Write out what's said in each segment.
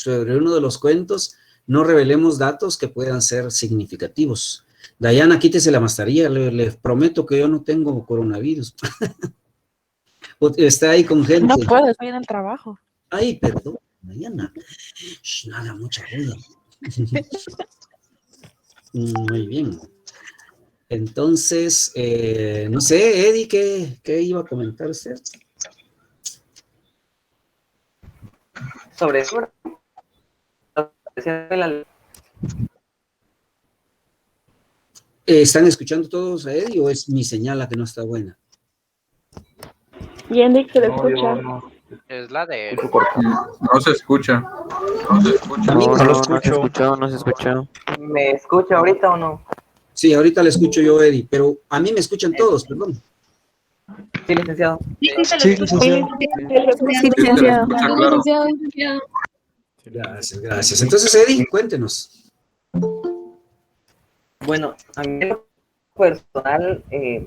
sobre uno de los cuentos, no revelemos datos que puedan ser significativos. Dayana, quítese la mascarilla, le prometo que yo no tengo coronavirus. Está ahí con gente. No puedo, estoy en el trabajo. Ay, perdón, Dayana. No haga mucha ruido. Muy bien. Entonces, no sé, Eddie, ¿qué iba a comentar usted? Sobre eso. ¿Están escuchando todos a Eddie o es mi señal la que no está buena? Yendi, que lo escucha. Es la de... No se escucha. A mí No, me no se escuchó, no se escuchó. ¿Me escucha ahorita o no? Sí, ahorita le escucho yo, Eddie, pero a mí me escuchan todos, perdón. Sí, licenciado. Sí, licenciado. Sí, licenciado. Claro. Gracias, gracias. Entonces, Eddie, cuéntenos. Bueno, a mí en lo personal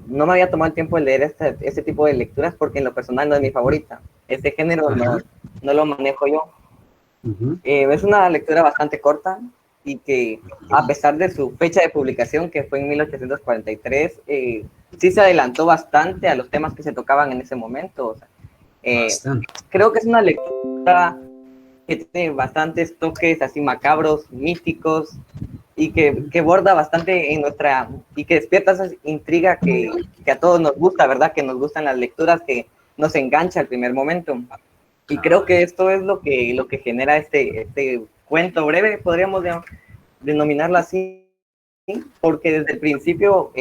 no me había tomado el tiempo de leer este tipo de lecturas porque en lo personal no es mi favorita. Este género no lo manejo yo. Es una lectura bastante corta y que a pesar de su fecha de publicación, que fue en 1843, sí se adelantó bastante a los temas que se tocaban en ese momento. O sea, creo que es una lectura que tiene bastantes toques así macabros, místicos, y que borda bastante en nuestra, y que despierta esa intriga que a todos nos gusta, ¿verdad? Que nos gustan las lecturas, que nos engancha al primer momento. Y creo que esto es lo que genera este cuento breve, podríamos denominarlo así, porque desde el principio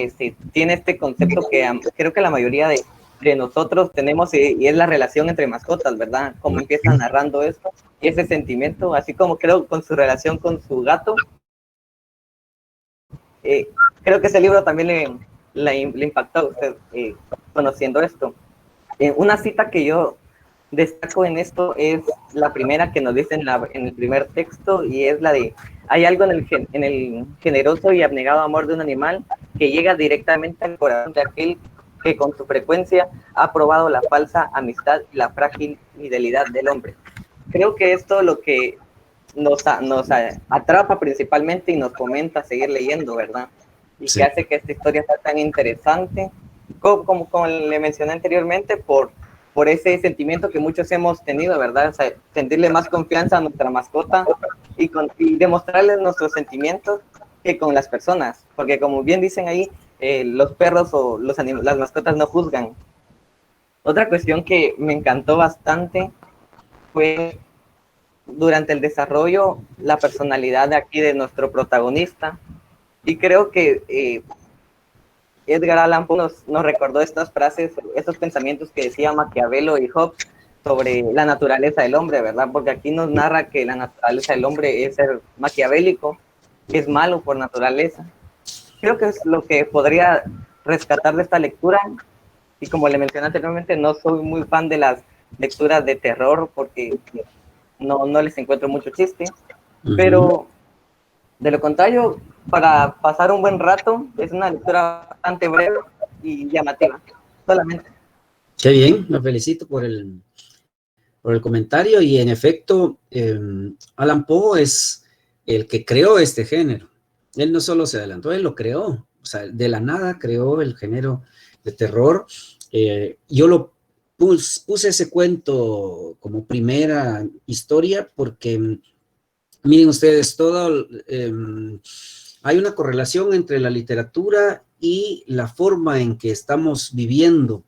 tiene este concepto que creo que la mayoría de nosotros tenemos, y es la relación entre mascotas, ¿verdad? Como empieza narrando esto, y ese sentimiento, así como creo con su relación con su gato. Creo que ese libro también le impactó a usted conociendo esto. Una cita que yo destaco en esto es la primera que nos dice en el primer texto, y es la de: hay algo en el generoso y abnegado amor de un animal que llega directamente al corazón de aquel que con su frecuencia ha probado la falsa amistad y la frágil fidelidad del hombre. Creo que esto es lo que nos atrapa principalmente y nos fomenta a seguir leyendo, ¿verdad? Y sí, que hace que esta historia sea tan interesante, como le mencioné anteriormente, por ese sentimiento que muchos hemos tenido, ¿verdad? O sea, sentirle más confianza a nuestra mascota y demostrarles nuestros sentimientos que con las personas, porque como bien dicen ahí, los perros o las mascotas no juzgan. Otra cuestión que me encantó bastante fue durante el desarrollo la personalidad de aquí de nuestro protagonista, y creo que Edgar Allan Poe nos recordó estas frases, estos pensamientos que decía Maquiavelo y Hobbes sobre la naturaleza del hombre, ¿verdad? Porque aquí nos narra que la naturaleza del hombre es ser maquiavélico, que es malo por naturaleza. Creo que es lo que podría rescatar de esta lectura, y como le mencioné anteriormente, no soy muy fan de las lecturas de terror porque no les encuentro mucho chiste, pero de lo contrario, para pasar un buen rato, es una lectura bastante breve y llamativa, solamente. Qué bien, me felicito por el comentario, y en efecto, Allan Poe es el que creó este género. Él no solo se adelantó, él lo creó, o sea, de la nada creó el género de terror. Yo lo puse ese cuento como primera historia porque, miren ustedes, hay una correlación entre la literatura y la forma en que estamos viviendo.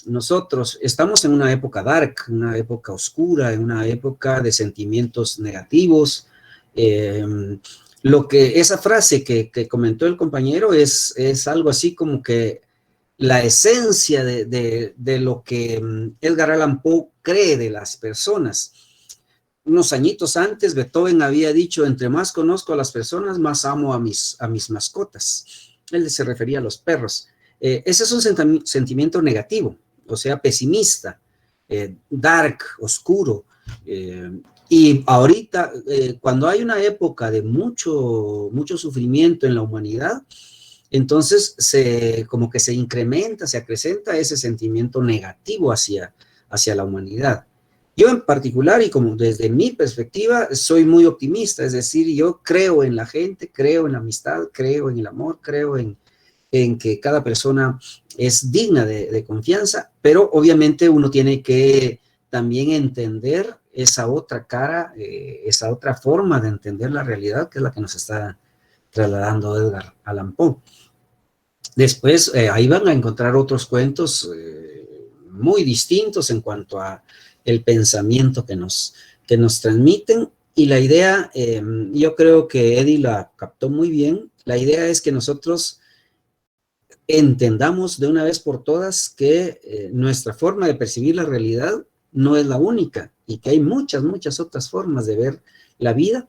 Nosotros estamos en una época dark, una época oscura, en una época de sentimientos negativos. Esa frase que comentó el compañero es algo así como que la esencia de lo que Edgar Allan Poe cree de las personas. Unos añitos antes, Beethoven había dicho: entre más conozco a las personas, más amo a mis mascotas. Él se refería a los perros. Ese es un sentimiento negativo, o sea, pesimista, dark, oscuro. Y ahorita, cuando hay una época de mucho sufrimiento en la humanidad, entonces como que se incrementa, se acrecenta ese sentimiento negativo hacia la humanidad. Yo en particular, y como desde mi perspectiva, soy muy optimista, es decir, yo creo en la gente, creo en la amistad, creo en el amor, creo en que cada persona es digna de confianza, pero obviamente uno tiene que también entender esa otra cara, esa otra forma de entender la realidad, que es la que nos está trasladando Edgar Allan Poe. Después, ahí van a encontrar otros cuentos muy distintos en cuanto a el pensamiento que nos transmiten, y la idea, yo creo que Eddie la captó muy bien. La idea es que nosotros entendamos de una vez por todas que nuestra forma de percibir la realidad no es la única, y que hay muchas, muchas otras formas de ver la vida,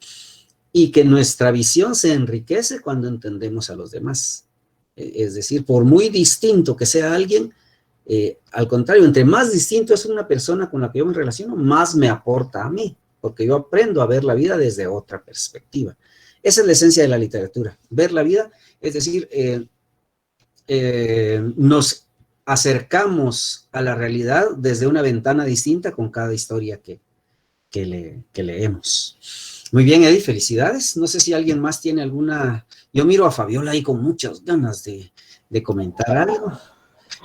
y que nuestra visión se enriquece cuando entendemos a los demás. Es decir, por muy distinto que sea alguien, al contrario, entre más distinto es una persona con la que yo me relaciono, más me aporta a mí, porque yo aprendo a ver la vida desde otra perspectiva. Esa es la esencia de la literatura, ver la vida, es decir, nos acercamos a la realidad desde una ventana distinta con cada historia que leemos. Muy bien, Eddie, felicidades. No sé si alguien más tiene alguna... Yo miro a Fabiola ahí con muchas ganas de comentar algo.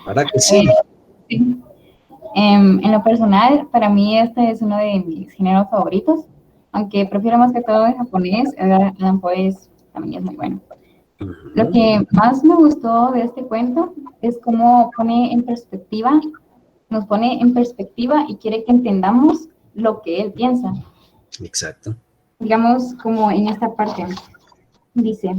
¿Verdad que sí? Sí. En lo personal, para mí este es uno de mis géneros favoritos, aunque prefiero más que todo el japonés. Edgar Allan Poe también es muy bueno. Lo que más me gustó de este cuento es cómo nos pone en perspectiva y quiere que entendamos lo que él piensa. Exacto. Digamos, como en esta parte, dice: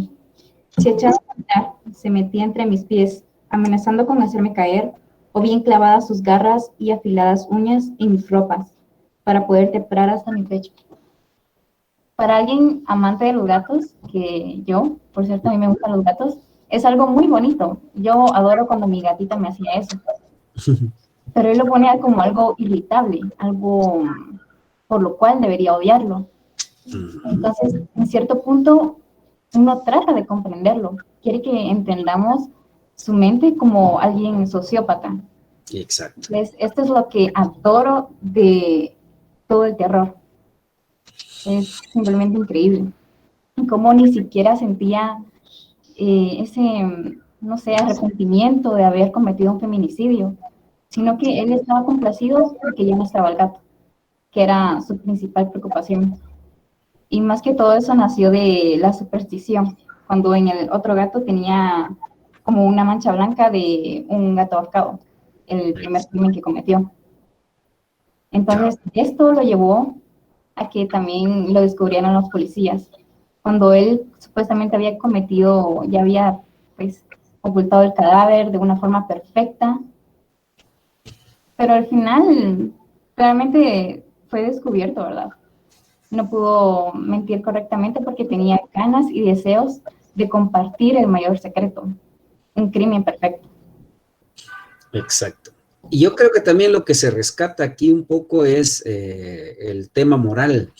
se echaba a andar, se metía entre mis pies, amenazando con hacerme caer, o bien clavaba sus garras y afiladas uñas en mis ropas, para poder trepar hasta mi pecho. Para alguien amante de los gatos, que yo, por cierto, a mí me gustan los gatos, es algo muy bonito. Yo adoro cuando mi gatita me hacía eso. Pero él lo ponía como algo irritable, algo por lo cual debería odiarlo. Entonces, en cierto punto, uno trata de comprenderlo. Quiere que entendamos su mente como alguien sociópata. Exacto. Entonces, esto es lo que adoro de todo el terror. Es simplemente increíble. Como ni siquiera sentía ese, no sé, arrepentimiento de haber cometido un feminicidio, sino que él estaba complacido porque ya no estaba el gato, que era su principal preocupación. Y más que todo eso nació de la superstición, cuando en el otro gato tenía como una mancha blanca de un gato ahorcado, el primer crimen que cometió. Entonces, esto lo llevó a que también lo descubrieran los policías. Cuando él supuestamente había cometido, ya había pues ocultado el cadáver de una forma perfecta, pero al final realmente fue descubierto, ¿verdad? No pudo mentir correctamente porque tenía ganas y deseos de compartir el mayor secreto, un crimen perfecto. Exacto. Y yo creo que también lo que se rescata aquí un poco es el tema moral,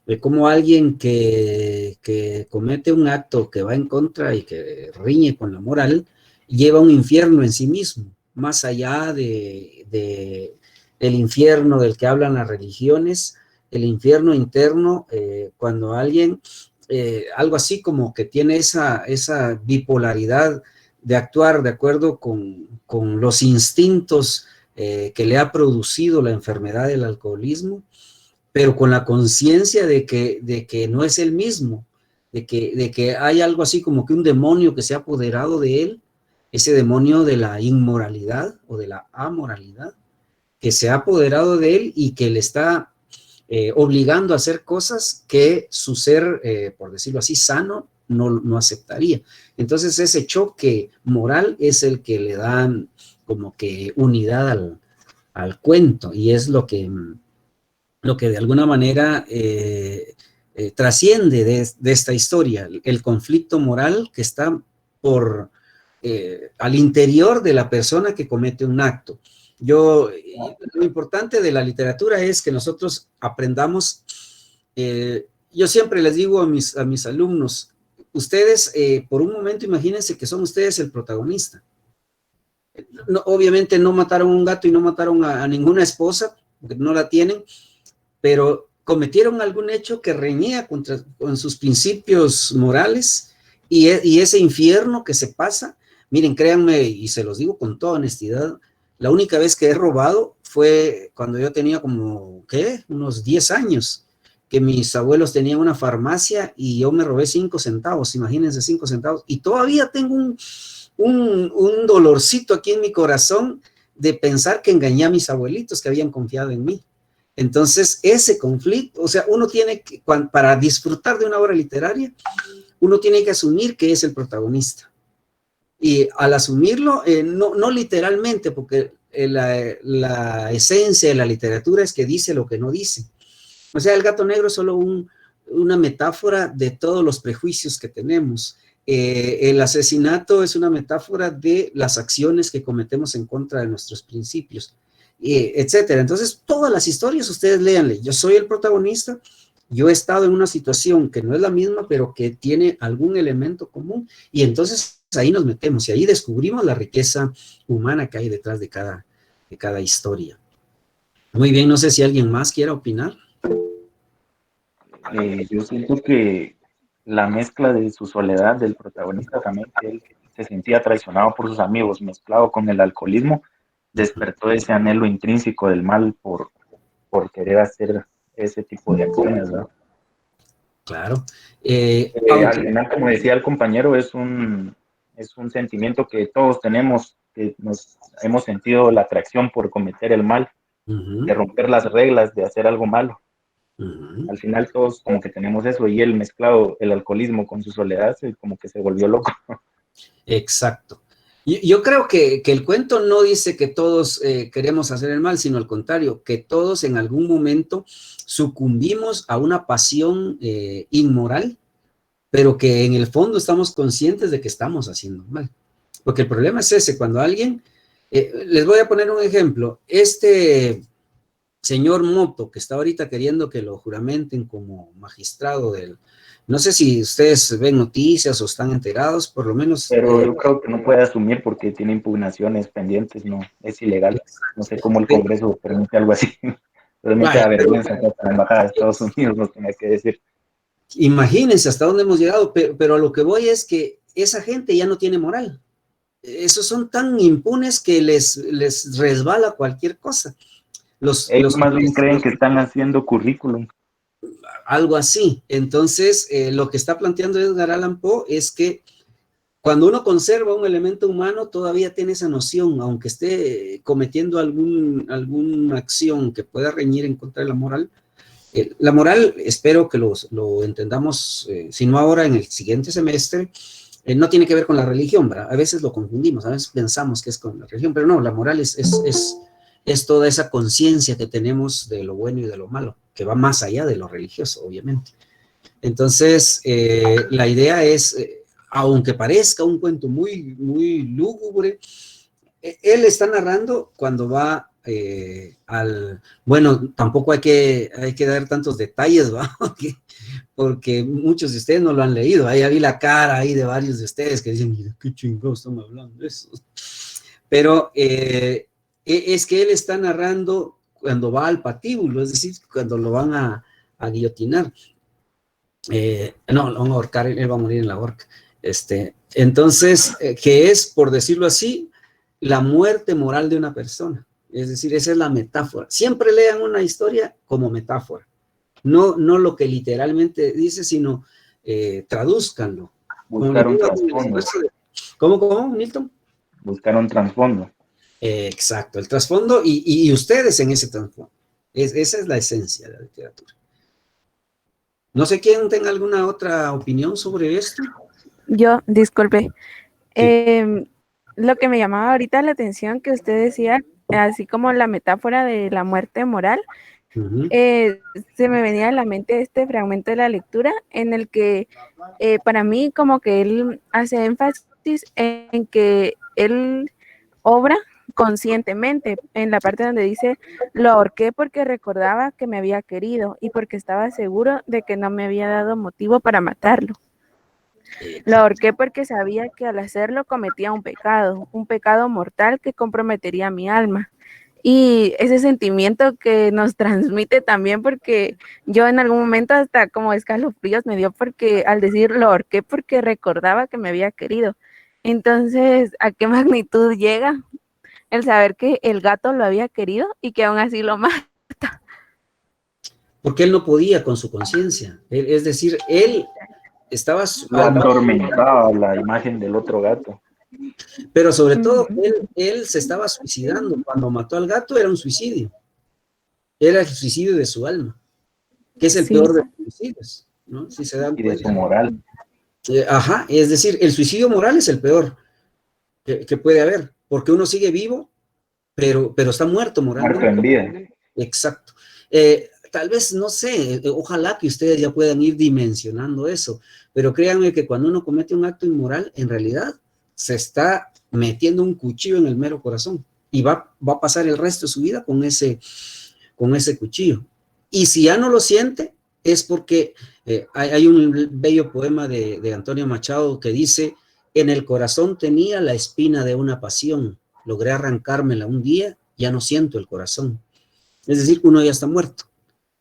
de cómo alguien que comete un acto que va en contra y que riñe con la moral, lleva un infierno en sí mismo, más allá del infierno del que hablan las religiones, el infierno interno, cuando alguien, algo así como que tiene esa bipolaridad de actuar de acuerdo con los instintos que le ha producido la enfermedad del alcoholismo, pero con la conciencia de que no es él mismo, de que hay algo así como que un demonio que se ha apoderado de él, ese demonio de la inmoralidad o de la amoralidad, que se ha apoderado de él y que le está obligando a hacer cosas que su ser, por decirlo así, sano, no aceptaría. Entonces ese choque moral es el que le da como que unidad al cuento, y es lo que de alguna manera trasciende de esta historia, el conflicto moral que está al interior de la persona que comete un acto. Lo importante de la literatura es que nosotros aprendamos, yo siempre les digo a mis alumnos, ustedes por un momento imagínense que son ustedes el protagonista. No, obviamente no mataron a un gato y no mataron a ninguna esposa, porque no la tienen, pero cometieron algún hecho que reñía con sus principios morales y ese infierno que se pasa. Miren, créanme, y se los digo con toda honestidad, la única vez que he robado fue cuando yo tenía como, ¿qué? Unos 10 años, que mis abuelos tenían una farmacia y yo me robé 5 centavos, imagínense 5 centavos, y todavía tengo un dolorcito aquí en mi corazón de pensar que engañé a mis abuelitos que habían confiado en mí. Entonces, ese conflicto, o sea, uno tiene que, para disfrutar de una obra literaria, uno tiene que asumir que es el protagonista. Y al asumirlo, no literalmente, porque la esencia de la literatura es que dice lo que no dice. O sea, el gato negro es solo una metáfora de todos los prejuicios que tenemos. El asesinato es una metáfora de las acciones que cometemos en contra de nuestros principios, etcétera. Entonces, todas las historias, ustedes léanle. Yo soy el protagonista, yo he estado en una situación que no es la misma, pero que tiene algún elemento común, y entonces ahí nos metemos y ahí descubrimos la riqueza humana que hay detrás de cada historia. Muy bien, no sé si alguien más quiera opinar. Yo siento que la mezcla de su soledad del protagonista también, que él se sentía traicionado por sus amigos, mezclado con el alcoholismo, despertó ese anhelo intrínseco del mal por querer hacer ese tipo de acciones, ¿verdad? Claro. Al final, como decía el compañero, es un sentimiento que todos tenemos, que nos hemos sentido la atracción por cometer el mal, de romper las reglas, de hacer algo malo. Al final todos como que tenemos eso, y él mezclado el alcoholismo con su soledad, como que se volvió loco. Exacto. Yo creo que el cuento no dice que todos queremos hacer el mal, sino al contrario, que todos en algún momento sucumbimos a una pasión inmoral, pero que en el fondo estamos conscientes de que estamos haciendo mal. Porque el problema es ese, cuando alguien, les voy a poner un ejemplo, este señor Moto, que está ahorita queriendo que lo juramenten como magistrado del... No sé si ustedes ven noticias o están enterados, por lo menos... Pero yo creo que no puede asumir porque tiene impugnaciones pendientes, no, es ilegal. No sé cómo el Congreso permite algo así. Realmente da vergüenza que la Embajada de Estados Unidos nos tenga que decir. Imagínense hasta dónde hemos llegado, pero a lo que voy es que esa gente ya no tiene moral. Esos son tan impunes que les resbala cualquier cosa. Ellos más bien creen que están haciendo currículum. Algo así. Entonces, lo que está planteando Edgar Allan Poe es que cuando uno conserva un elemento humano, todavía tiene esa noción, aunque esté cometiendo alguna acción que pueda reñir en contra de la moral. La moral, espero que lo entendamos, si no ahora, en el siguiente semestre, no tiene que ver con la religión, ¿verdad? A veces lo confundimos, a veces pensamos que es con la religión, pero no, la moral es toda esa conciencia que tenemos de lo bueno y de lo malo, que va más allá de lo religioso, obviamente. Entonces, la idea es, aunque parezca un cuento muy, muy lúgubre, él está narrando cuando va bueno, tampoco hay que dar tantos detalles, ¿va? Porque muchos de ustedes no lo han leído. Ahí vi la cara ahí de varios de ustedes que dicen, mira, qué chingados están hablando de eso. Pero es que él está narrando cuando va al patíbulo, es decir, cuando lo van a guillotinar. No, lo van a ahorcar, él va a morir en la horca. Entonces, que es, por decirlo así, la muerte moral de una persona. Es decir, esa es la metáfora. Siempre lean una historia como metáfora. No lo que literalmente dice, sino tradúzcanlo. Buscar un trasfondo. ¿Cómo, Milton? Buscar un trasfondo. Exacto, el trasfondo y ustedes en ese trasfondo. Esa es la esencia de la literatura. No sé quién tenga alguna otra opinión sobre esto. Yo, disculpe. Sí. Lo que me llamaba ahorita la atención que usted decía, así como la metáfora de la muerte moral, se me venía a la mente este fragmento de la lectura en el que para mí como que él hace énfasis en que él obra conscientemente, en la parte donde dice, lo ahorqué porque recordaba que me había querido y porque estaba seguro de que no me había dado motivo para matarlo. Lo ahorqué porque sabía que al hacerlo cometía un pecado mortal que comprometería mi alma. y ese sentimiento que nos transmite también, porque yo en algún momento hasta como escalofríos me dio porque al decir lo ahorqué porque recordaba que me había querido. Entonces, ¿a qué magnitud llega el saber que el gato lo había querido y que aún así lo mata? Porque él no podía con su conciencia. Es decir, él estaba... Lo atormentaba la imagen del otro gato. Pero sobre todo, él se estaba suicidando. Cuando mató al gato era un suicidio. Era el suicidio de su alma, que es el peor de los suicidios, ¿no? Si se dan cuenta. Y de su moral. Ajá, es decir, el suicidio moral es el peor que puede haber, porque uno sigue vivo, pero está muerto moralmente. Muerto en vida. Exacto. Tal vez, no sé, ojalá que ustedes ya puedan ir dimensionando eso, pero créanme que cuando uno comete un acto inmoral, en realidad se está metiendo un cuchillo en el mero corazón y va a pasar el resto de su vida con ese cuchillo. Y si ya no lo siente, es porque hay un bello poema de Antonio Machado que dice: en el corazón tenía la espina de una pasión, logré arrancármela un día, ya no siento el corazón. Es decir, que uno ya está muerto.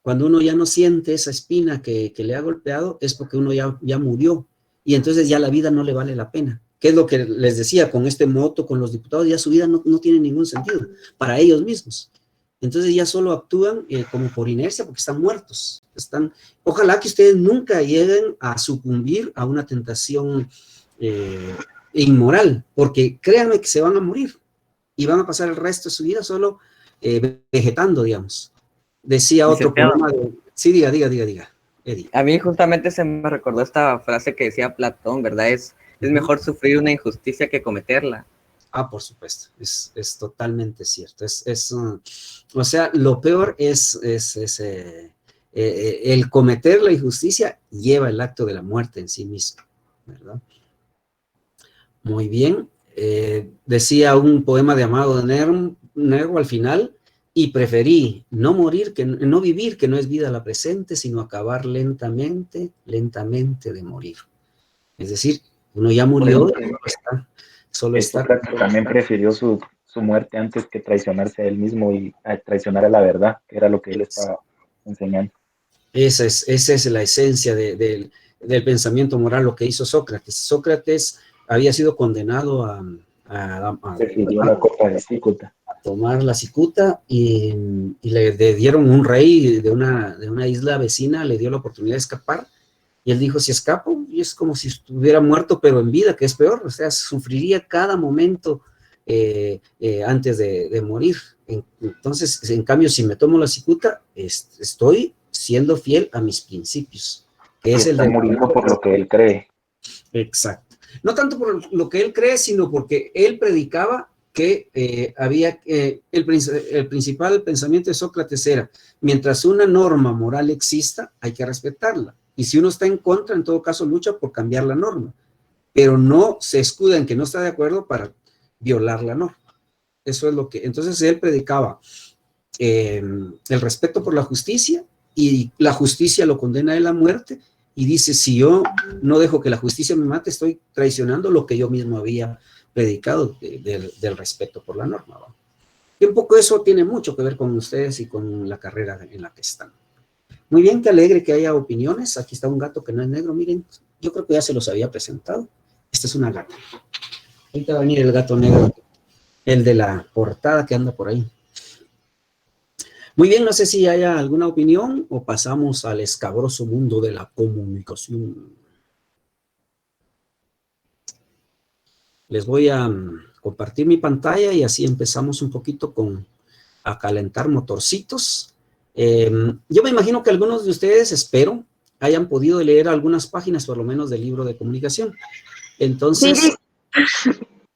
Cuando uno ya no siente esa espina que le ha golpeado, es porque uno ya murió, y entonces ya la vida no le vale la pena. ¿Qué es lo que les decía? Con este moto, con los diputados, ya su vida no tiene ningún sentido para ellos mismos. Entonces ya solo actúan como por inercia porque están muertos. Ojalá que ustedes nunca lleguen a sucumbir a una tentación inmoral, porque créanme que se van a morir y van a pasar el resto de su vida solo vegetando, digamos. Decía otro poema de... Sí, diga, Eddie. A mí justamente se me recordó esta frase que decía Platón, ¿verdad? Es mejor sufrir una injusticia que cometerla. Ah, por supuesto, es totalmente cierto. O sea, lo peor es el cometer la injusticia lleva el acto de la muerte en sí mismo, ¿verdad? Muy bien. Decía un poema de Amado de Nervo al final: y preferí no vivir, que no es vida la presente, sino acabar lentamente de morir. Es decir, uno ya murió, solo está. También prefirió su muerte antes que traicionarse a él mismo y traicionar a la verdad, que era lo que él estaba enseñando. Esa es la esencia del pensamiento moral, lo que hizo Sócrates. Sócrates había sido condenado a la copa de cicuta. Tomar la cicuta y le dieron un rey de una isla vecina, le dio la oportunidad de escapar, y él dijo: si escapo, y es como si estuviera muerto, pero en vida, que es peor, o sea, sufriría cada momento antes de morir. Entonces, en cambio, si me tomo la cicuta, estoy siendo fiel a mis principios, que es el de muriendo por lo que él cree. Exacto. No tanto por lo que él cree, sino porque él predicaba que el principal pensamiento de Sócrates era: mientras una norma moral exista, hay que respetarla. Y si uno está en contra, en todo caso lucha por cambiar la norma, pero no se escuda en que no está de acuerdo para violar la norma. Eso es lo que... Entonces él predicaba el respeto por la justicia, y la justicia lo condena a él a muerte, y dice: si yo no dejo que la justicia me mate, estoy traicionando lo que yo mismo había predicado del respeto por la norma, ¿va? Y un poco eso tiene mucho que ver con ustedes y con la carrera en la que están. Muy bien, qué alegre que haya opiniones. Aquí está un gato que no es negro, miren, yo creo que ya se los había presentado. Esta es una gata. Ahorita va a venir el gato negro, el de la portada que anda por ahí. Muy bien, no sé si haya alguna opinión o pasamos al escabroso mundo de la comunicación. Les voy a compartir mi pantalla y así empezamos un poquito a calentar motorcitos. Yo me imagino que algunos de ustedes, espero, hayan podido leer algunas páginas, por lo menos, del libro de comunicación. Entonces, sí.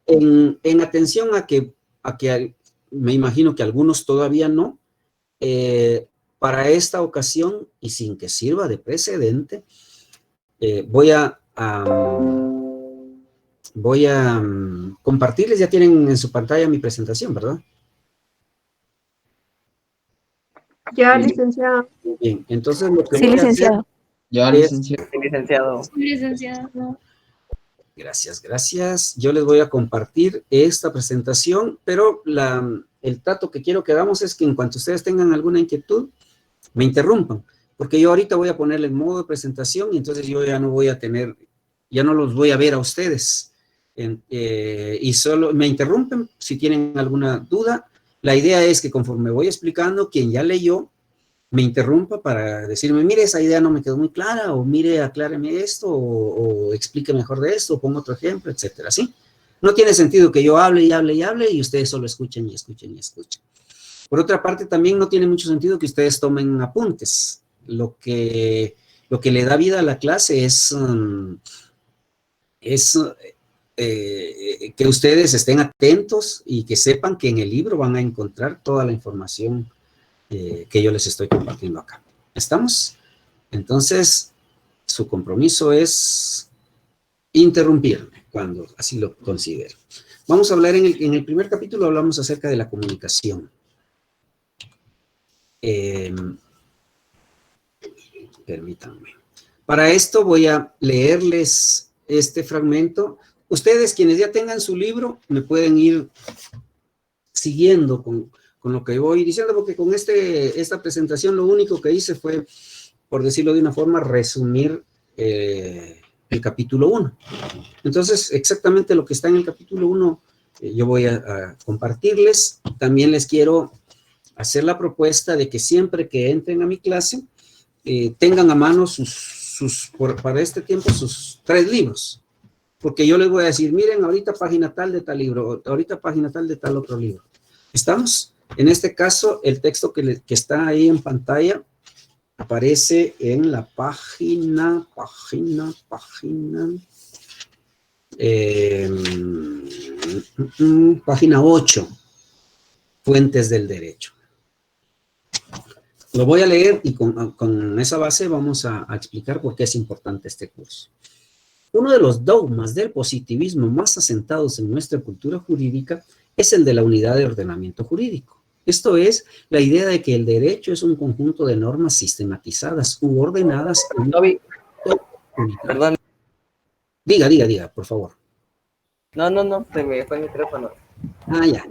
En atención a que me imagino que algunos todavía no, para esta ocasión, y sin que sirva de precedente, voy a compartirles. Ya tienen en su pantalla mi presentación, ¿verdad? Ya, licenciado. Bien, entonces lo que sí, voy licenciado. a hacer Ya, licenciado. Sí, licenciado. Sí, licenciado. Gracias. Yo les voy a compartir esta presentación, pero el trato que quiero que hagamos es que en cuanto ustedes tengan alguna inquietud, me interrumpan, porque yo ahorita voy a ponerle en modo de presentación y entonces yo ya no voy a tener, ya no los voy a ver a ustedes. Y solo me interrumpen si tienen alguna duda. La idea es que conforme voy explicando, quien ya leyó, me interrumpa para decirme, mire, esa idea no me quedó muy clara, o mire, acláreme esto, o explique mejor de esto, o ponga otro ejemplo, etcétera, ¿sí? No tiene sentido que yo hable y hable y hable y ustedes solo escuchen y escuchen y escuchen. Por otra parte, también no tiene mucho sentido que ustedes tomen apuntes. Lo que le da vida a la clase es que ustedes estén atentos y que sepan que en el libro van a encontrar toda la información que yo les estoy compartiendo acá. ¿Estamos? Entonces, su compromiso es interrumpirme cuando así lo considero. Vamos a hablar en el primer capítulo, hablamos acerca de la comunicación. Permítanme. Para esto voy a leerles este fragmento. Ustedes, quienes ya tengan su libro, me pueden ir siguiendo con lo que voy diciendo, porque con esta presentación lo único que hice fue, por decirlo de una forma, resumir el capítulo 1. Entonces, exactamente lo que está en el capítulo 1, yo voy a compartirles. También les quiero hacer la propuesta de que siempre que entren a mi clase, tengan a mano para este tiempo sus 3 libros. Porque yo les voy a decir, miren, ahorita página tal de tal libro, ahorita página tal de tal otro libro. ¿Estamos? En este caso, el texto que está ahí en pantalla aparece en la página 8, Fuentes del Derecho. Lo voy a leer y con esa base vamos a explicar por qué es importante este curso. Uno de los dogmas del positivismo más asentados en nuestra cultura jurídica es el de la unidad de ordenamiento jurídico. Esto es, la idea de que el derecho es un conjunto de normas sistematizadas u ordenadas. Perdón. Diga, por favor. No, se me fue el micrófono. Ya,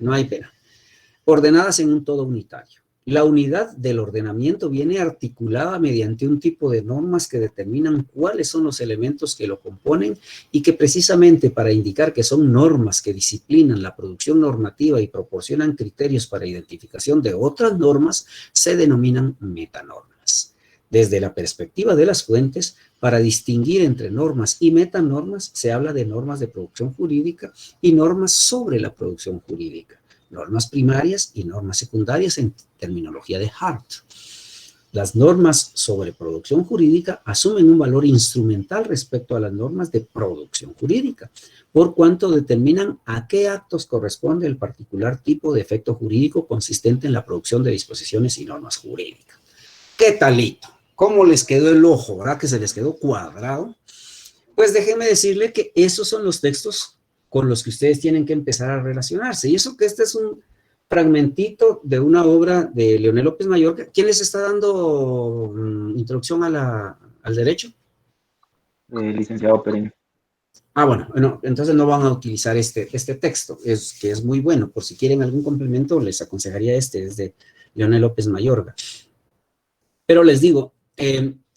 no hay pena. Ordenadas en un todo unitario. La unidad del ordenamiento viene articulada mediante un tipo de normas que determinan cuáles son los elementos que lo componen y que precisamente para indicar que son normas que disciplinan la producción normativa y proporcionan criterios para identificación de otras normas, se denominan metanormas. Desde la perspectiva de las fuentes, para distinguir entre normas y metanormas, se habla de normas de producción jurídica y normas sobre la producción jurídica. Normas primarias y normas secundarias en terminología de Hart. Las normas sobre producción jurídica asumen un valor instrumental respecto a las normas de producción jurídica, por cuanto determinan a qué actos corresponde el particular tipo de efecto jurídico consistente en la producción de disposiciones y normas jurídicas. ¿Qué talito? ¿Cómo les quedó el ojo? ¿Verdad que se les quedó cuadrado? Pues déjenme decirle que esos son los textos con los que ustedes tienen que empezar a relacionarse. Y eso que este es un fragmentito de una obra de Leonel López Mayorga. ¿Quién les está dando introducción al derecho? Licenciado Perín. Bueno, entonces no van a utilizar este texto, que es muy bueno. Por si quieren algún complemento, les aconsejaría es de Leonel López Mayorga. Pero les digo,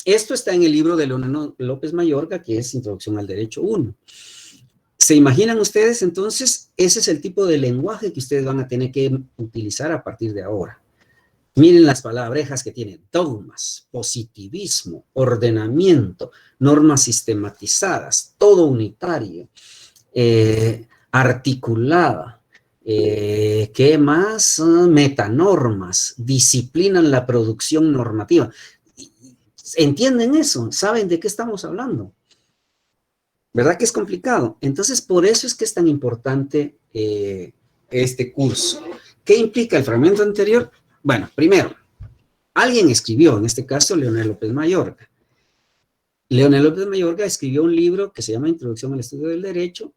esto está en el libro de Leonel López Mayorga, que es Introducción al Derecho 1. ¿Se imaginan ustedes? Entonces, ese es el tipo de lenguaje que ustedes van a tener que utilizar a partir de ahora. Miren las palabrejas que tienen: dogmas, positivismo, ordenamiento, normas sistematizadas, todo unitario, articulada, ¿qué más? Metanormas, disciplinan la producción normativa. ¿Entienden eso? ¿Saben de qué estamos hablando? ¿Verdad que es complicado? Entonces, por eso es que es tan importante este curso. ¿Qué implica el fragmento anterior? Bueno, primero, alguien escribió, en este caso, Leonel López Mayorga. Leonel López Mayorga escribió un libro que se llama Introducción al Estudio del Derecho,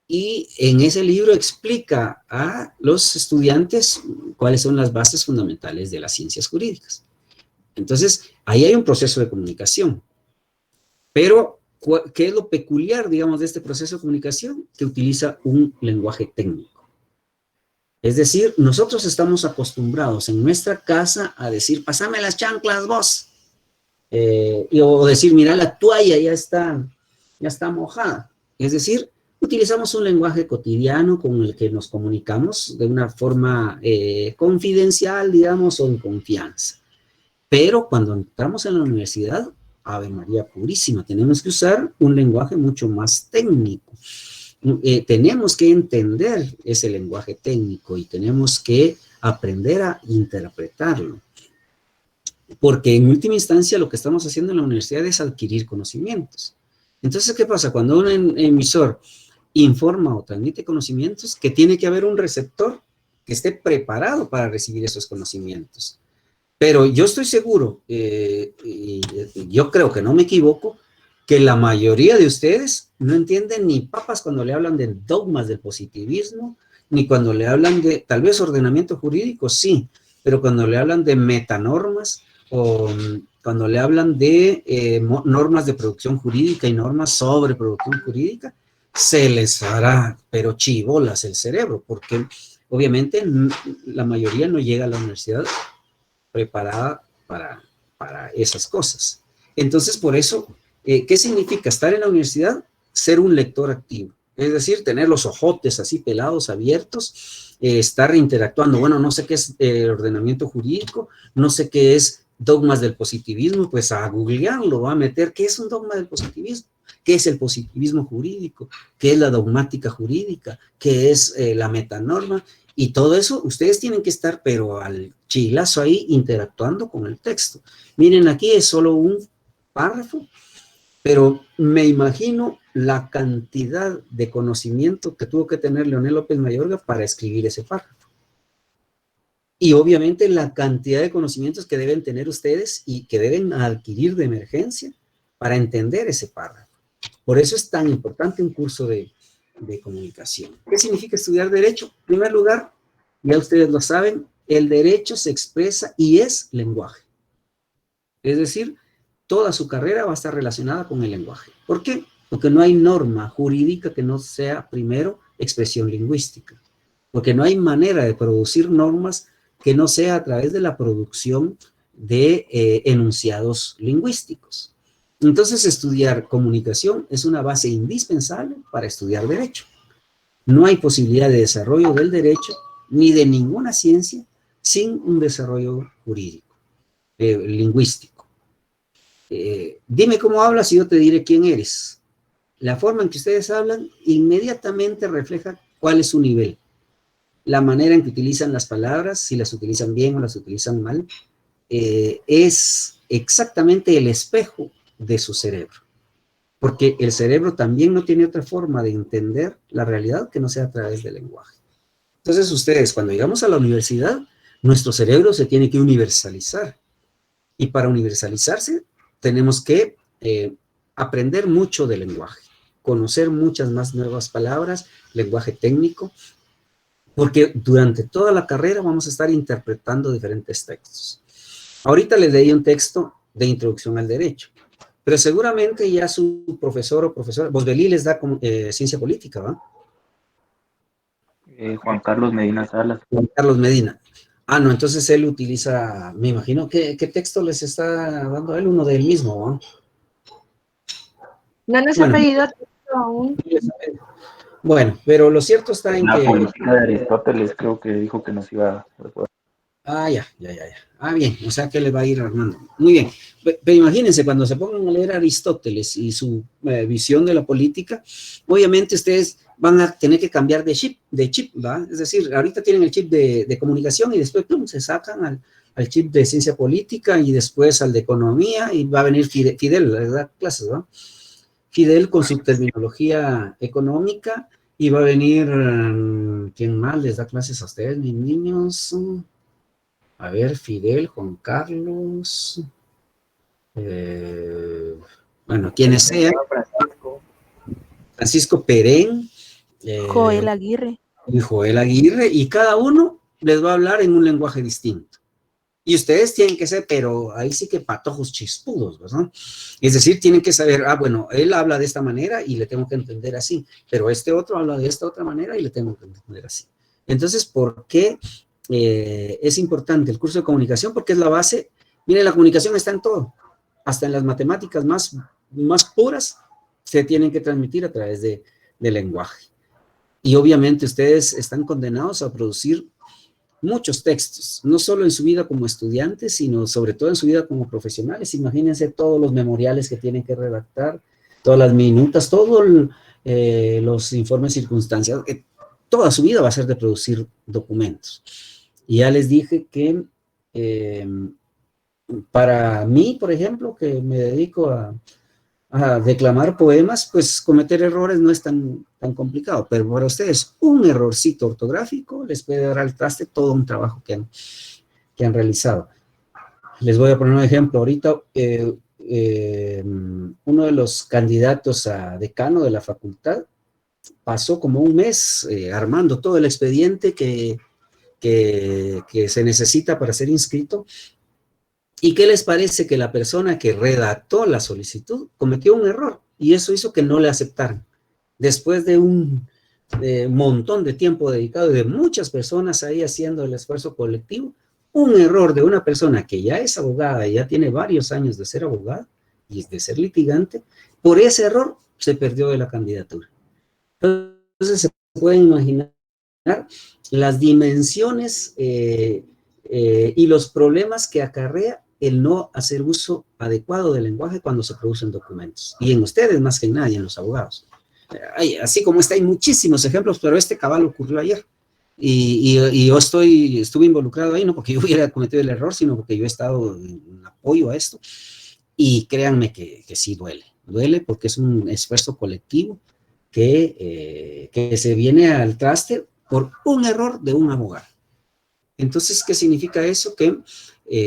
y en ese libro explica a los estudiantes cuáles son las bases fundamentales de las ciencias jurídicas. Entonces, ahí hay un proceso de comunicación. Pero ¿qué es lo peculiar, digamos, de este proceso de comunicación? Que utiliza un lenguaje técnico. Es decir, nosotros estamos acostumbrados en nuestra casa a decir, pásame las chanclas vos. O decir, mira, la toalla ya está mojada. Es decir, utilizamos un lenguaje cotidiano con el que nos comunicamos de una forma confidencial, digamos, o en confianza. Pero cuando entramos en la universidad, Ave María Purísima, tenemos que usar un lenguaje mucho más técnico. Tenemos que entender ese lenguaje técnico y tenemos que aprender a interpretarlo. Porque en última instancia lo que estamos haciendo en la universidad es adquirir conocimientos. Entonces, ¿qué pasa? Cuando un emisor informa o transmite conocimientos, que tiene que haber un receptor que esté preparado para recibir esos conocimientos. Pero yo estoy seguro, y yo creo que no me equivoco, que la mayoría de ustedes no entienden ni papas cuando le hablan de dogmas del positivismo, ni cuando le hablan de, tal vez ordenamiento jurídico, sí, pero cuando le hablan de metanormas, o cuando le hablan de normas de producción jurídica y normas sobre producción jurídica, se les hará, pero chibolas el cerebro, porque obviamente la mayoría no llega a la universidad preparada para esas cosas. Entonces, por eso, ¿qué significa estar en la universidad? Ser un lector activo. Es decir, tener los ojotes así pelados, abiertos, estar interactuando. Bueno, no sé qué es ordenamiento jurídico, no sé qué es dogmas del positivismo, pues a googlearlo, a meter qué es un dogma del positivismo, qué es el positivismo jurídico, qué es la dogmática jurídica, qué es la metanorma, y todo eso ustedes tienen que estar, pero al chilazo ahí, interactuando con el texto. Miren, aquí es solo un párrafo, pero me imagino la cantidad de conocimiento que tuvo que tener Leonel López Mayorga para escribir ese párrafo. Y obviamente la cantidad de conocimientos que deben tener ustedes y que deben adquirir de emergencia para entender ese párrafo. Por eso es tan importante un curso de comunicación. ¿Qué significa estudiar Derecho? En primer lugar, ya ustedes lo saben, el derecho se expresa y es lenguaje. Es decir, toda su carrera va a estar relacionada con el lenguaje. ¿Por qué? Porque no hay norma jurídica que no sea primero expresión lingüística. Porque no hay manera de producir normas que no sea a través de la producción de enunciados lingüísticos. Entonces, estudiar comunicación es una base indispensable para estudiar derecho. No hay posibilidad de desarrollo del derecho ni de ninguna ciencia sin un desarrollo jurídico, lingüístico. Dime cómo hablas y yo te diré quién eres. La forma en que ustedes hablan inmediatamente refleja cuál es su nivel. La manera en que utilizan las palabras, si las utilizan bien o las utilizan mal, es exactamente el espejo de su cerebro. Porque el cerebro también no tiene otra forma de entender la realidad que no sea a través del lenguaje. Entonces ustedes, cuando llegamos a la universidad, nuestro cerebro se tiene que universalizar. Y para universalizarse, tenemos que aprender mucho del lenguaje, conocer muchas más nuevas palabras, lenguaje técnico, porque durante toda la carrera vamos a estar interpretando diferentes textos. Ahorita les leí un texto de introducción al derecho, pero seguramente ya su profesor o profesora, Bosbelí les da ciencia política, ¿va? Juan Carlos Medina Salas. Juan Carlos Medina. Ah, no, entonces él utiliza, me imagino, ¿qué texto les está dando él? Uno de él mismo, ¿va? No nos ha pedido texto aún. Bueno, pero lo cierto está en La que... política de Aristóteles creo que dijo que nos iba a... Ah, ya. Ah, bien, o sea que le va a ir armando. Muy bien, pero imagínense, cuando se pongan a leer a Aristóteles y su visión de la política, obviamente ustedes van a tener que cambiar de chip, ¿va? Es decir, ahorita tienen el chip de comunicación y después ¡pum!, se sacan al chip de ciencia política y después al de economía y va a venir Fidel, ¿verdad? Clases, ¿va? Fidel con su terminología económica y va a venir, ¿quién más les da clases a ustedes, mis niños? A ver, Fidel, Juan Carlos, bueno, quienes sean, Francisco Perén, Joel Aguirre. Y Joel Aguirre, y cada uno les va a hablar en un lenguaje distinto. Y ustedes tienen que ser, pero ahí sí que patojos chispudos, ¿verdad? Es decir, tienen que saber, bueno, él habla de esta manera y le tengo que entender así, pero este otro habla de esta otra manera y le tengo que entender así. Entonces, ¿por qué es importante el curso de comunicación? Porque es la base. Miren, la comunicación está en todo, hasta en las matemáticas más puras se tienen que transmitir a través del lenguaje. Y obviamente ustedes están condenados a producir muchos textos, no solo en su vida como estudiantes, sino sobre todo en su vida como profesionales. Imagínense todos los memoriales que tienen que redactar, todas las minutas, todos los informes circunstancias, toda su vida va a ser de producir documentos. Y ya les dije que para mí, por ejemplo, que me dedico a declamar poemas, pues cometer errores no es tan complicado, pero para ustedes un errorcito ortográfico les puede dar al traste todo un trabajo que han realizado. Les voy a poner un ejemplo. Ahorita uno de los candidatos a decano de la facultad pasó como un mes armando todo el expediente que se necesita para ser inscrito. ¿Y qué les parece? Que la persona que redactó la solicitud cometió un error y eso hizo que no le aceptaran. Después de un montón de tiempo dedicado y de muchas personas ahí haciendo el esfuerzo colectivo, un error de una persona que ya es abogada y ya tiene varios años de ser abogada y de ser litigante, por ese error se perdió de la candidatura. Entonces se pueden imaginar las dimensiones y los problemas que acarrea el no hacer uso adecuado del lenguaje cuando se producen documentos. Y en ustedes más que en nadie, en los abogados. Así como hay muchísimos ejemplos, pero este cabal ocurrió ayer. Y yo estuve involucrado ahí, no porque yo hubiera cometido el error, sino porque yo he estado en apoyo a esto. Y créanme que sí duele. Duele porque es un esfuerzo colectivo que se viene al traste por un error de un abogado. Entonces, ¿qué significa eso? Que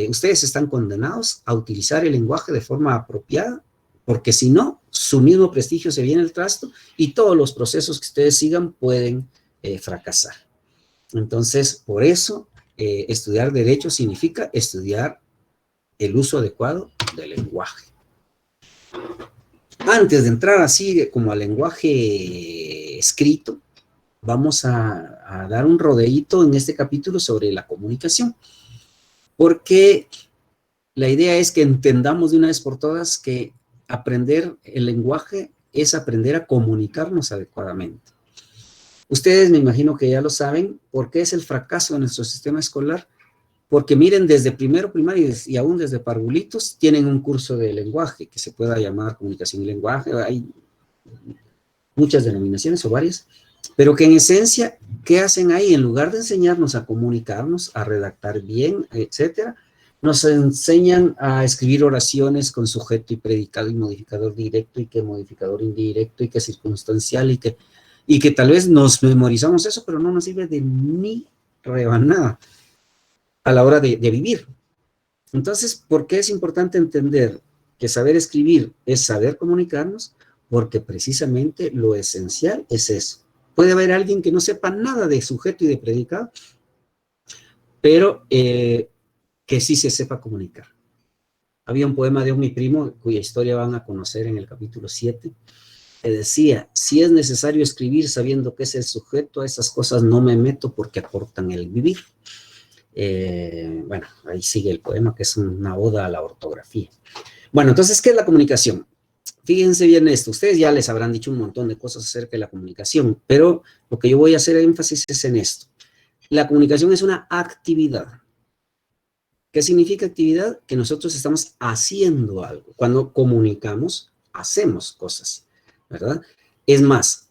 ustedes están condenados a utilizar el lenguaje de forma apropiada, porque si no, su mismo prestigio se viene al trasto y todos los procesos que ustedes sigan pueden fracasar. Entonces, por eso, estudiar derecho significa estudiar el uso adecuado del lenguaje. Antes de entrar así como al lenguaje escrito, vamos a dar un rodeíto en este capítulo sobre la comunicación, porque la idea es que entendamos de una vez por todas que aprender el lenguaje es aprender a comunicarnos adecuadamente. Ustedes me imagino que ya lo saben. ¿Por qué es el fracaso de nuestro sistema escolar? Porque miren, desde primero primaria y aún desde parvulitos tienen un curso de lenguaje que se pueda llamar comunicación y lenguaje. Hay muchas denominaciones o varias, pero que en esencia, ¿qué hacen ahí? En lugar de enseñarnos a comunicarnos, a redactar bien, etcétera, nos enseñan a escribir oraciones con sujeto y predicado y modificador directo y que modificador indirecto y que circunstancial y que tal vez nos memorizamos eso, pero no nos sirve de ni rebanada a la hora de vivir. Entonces, ¿por qué es importante entender que saber escribir es saber comunicarnos? Porque precisamente lo esencial es eso. Puede haber alguien que no sepa nada de sujeto y de predicado, pero que sí se sepa comunicar. Había un poema de mi primo, cuya historia van a conocer en el capítulo 7, que decía: si es necesario escribir sabiendo que es el sujeto, a esas cosas no me meto porque acortan el vivir. Bueno, ahí sigue el poema, que es una oda a la ortografía. Bueno, entonces, ¿qué es la comunicación? Fíjense bien esto, ustedes ya les habrán dicho un montón de cosas acerca de la comunicación, pero lo que yo voy a hacer énfasis es en esto. La comunicación es una actividad. ¿Qué significa actividad? Que nosotros estamos haciendo algo. Cuando comunicamos, hacemos cosas, ¿verdad? Es más,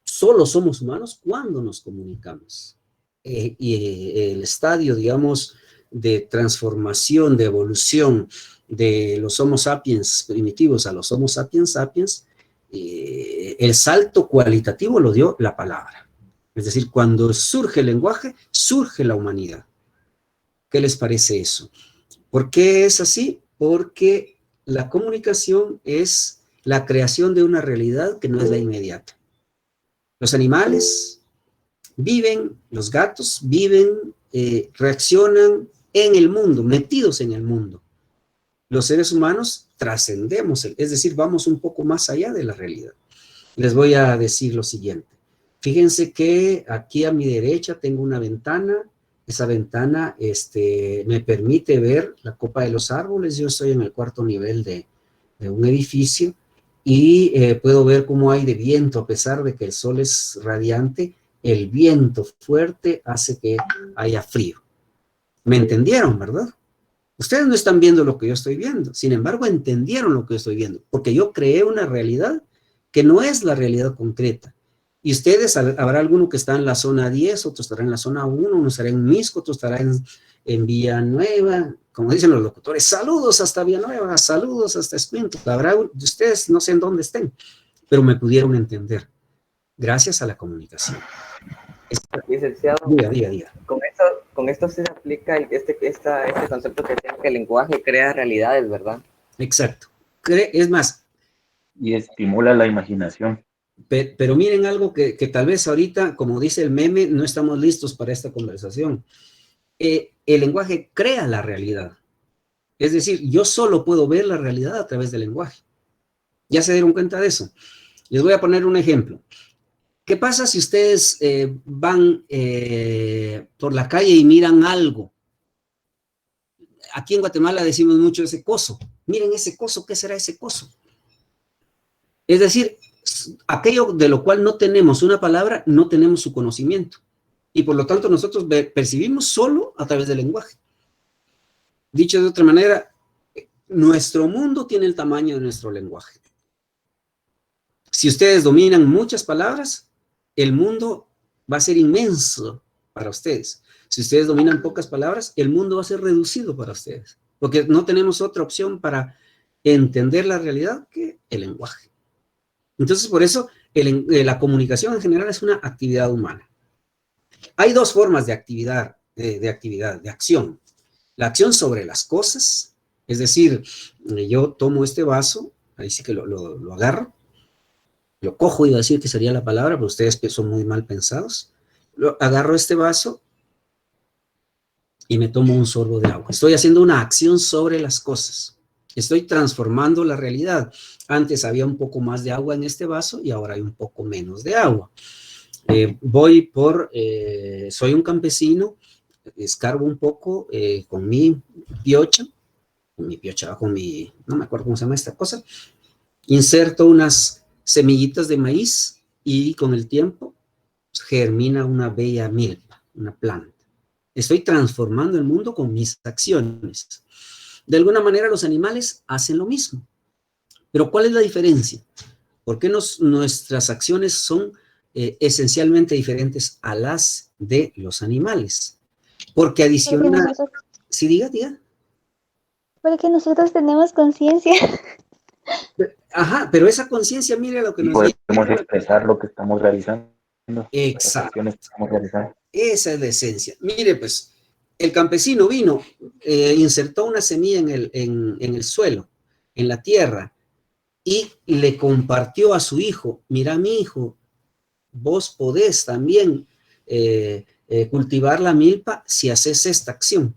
solo somos humanos cuando nos comunicamos. Y el estadio, digamos, de transformación, de evolución de los Homo sapiens primitivos a los Homo sapiens sapiens, el salto cualitativo lo dio la palabra. Es decir, cuando surge el lenguaje, surge la humanidad. ¿Qué les parece eso? ¿Por qué es así? Porque la comunicación es la creación de una realidad que no es la inmediata. Los animales viven, los gatos viven, reaccionan en el mundo, metidos en el mundo. Los seres humanos trascendemos, es decir, vamos un poco más allá de la realidad. Les voy a decir lo siguiente. Fíjense que aquí a mi derecha tengo una ventana. Esa ventana me permite ver la copa de los árboles. Yo estoy en el 4º nivel de un edificio y puedo ver cómo hay de viento, a pesar de que el sol es radiante, el viento fuerte hace que haya frío. ¿Me entendieron, verdad? Ustedes no están viendo lo que yo estoy viendo, sin embargo entendieron lo que yo estoy viendo, porque yo creé una realidad que no es la realidad concreta. Y ustedes, habrá alguno que está en la zona 10, otro estará en la zona 1, uno estará en Misco, otro estará en Villanueva, como dicen los locutores, saludos hasta Villanueva, saludos hasta Escuintla. Habrá de ustedes, no sé en dónde estén, pero me pudieron entender, gracias a la comunicación. Licenciado, Diga. Con esto se aplica este concepto que tiene que el lenguaje crea realidades, ¿verdad? Exacto. Es más. Y estimula la imaginación. Pero miren algo que tal vez ahorita, como dice el meme, no estamos listos para esta conversación. El lenguaje crea la realidad. Es decir, yo solo puedo ver la realidad a través del lenguaje. ¿Ya se dieron cuenta de eso? Les voy a poner un ejemplo. ¿Qué pasa si ustedes van por la calle y miran algo? Aquí en Guatemala decimos mucho ese coso. Miren ese coso, ¿qué será ese coso? Es decir, aquello de lo cual no tenemos una palabra, no tenemos su conocimiento. Y por lo tanto nosotros percibimos solo a través del lenguaje. Dicho de otra manera, nuestro mundo tiene el tamaño de nuestro lenguaje. Si ustedes dominan muchas palabras, el mundo va a ser inmenso para ustedes. Si ustedes dominan pocas palabras, el mundo va a ser reducido para ustedes. Porque no tenemos otra opción para entender la realidad que el lenguaje. Entonces, por eso, la comunicación en general es una actividad humana. Hay dos formas de de acción. La acción sobre las cosas, es decir, yo tomo este vaso, ahí sí que lo agarro, lo cojo, iba a decir que sería la palabra, pero ustedes son muy mal pensados. Agarro este vaso y me tomo un sorbo de agua. Estoy haciendo una acción sobre las cosas. Estoy transformando la realidad. Antes había un poco más de agua en este vaso y ahora hay un poco menos de agua. Soy un campesino, escarbo un poco con mi piocha, no me acuerdo cómo se llama esta cosa, inserto unas semillitas de maíz y con el tiempo germina una bella milpa, una planta. Estoy transformando el mundo con mis acciones. De alguna manera los animales hacen lo mismo. Pero ¿cuál es la diferencia? ¿Por qué nuestras acciones son esencialmente diferentes a las de los animales? Porque adicional... ¿Sí, diga? Porque nosotros tenemos conciencia. Ajá, pero esa conciencia, mire lo que nos dice. Podemos expresar lo que estamos realizando. Exacto. Las acciones que estamos realizando. Esa es la esencia. Mire, pues, el campesino vino, insertó una semilla en el suelo, en la tierra, y le compartió a su hijo: mira, mi hijo, vos podés también cultivar la milpa si haces esta acción.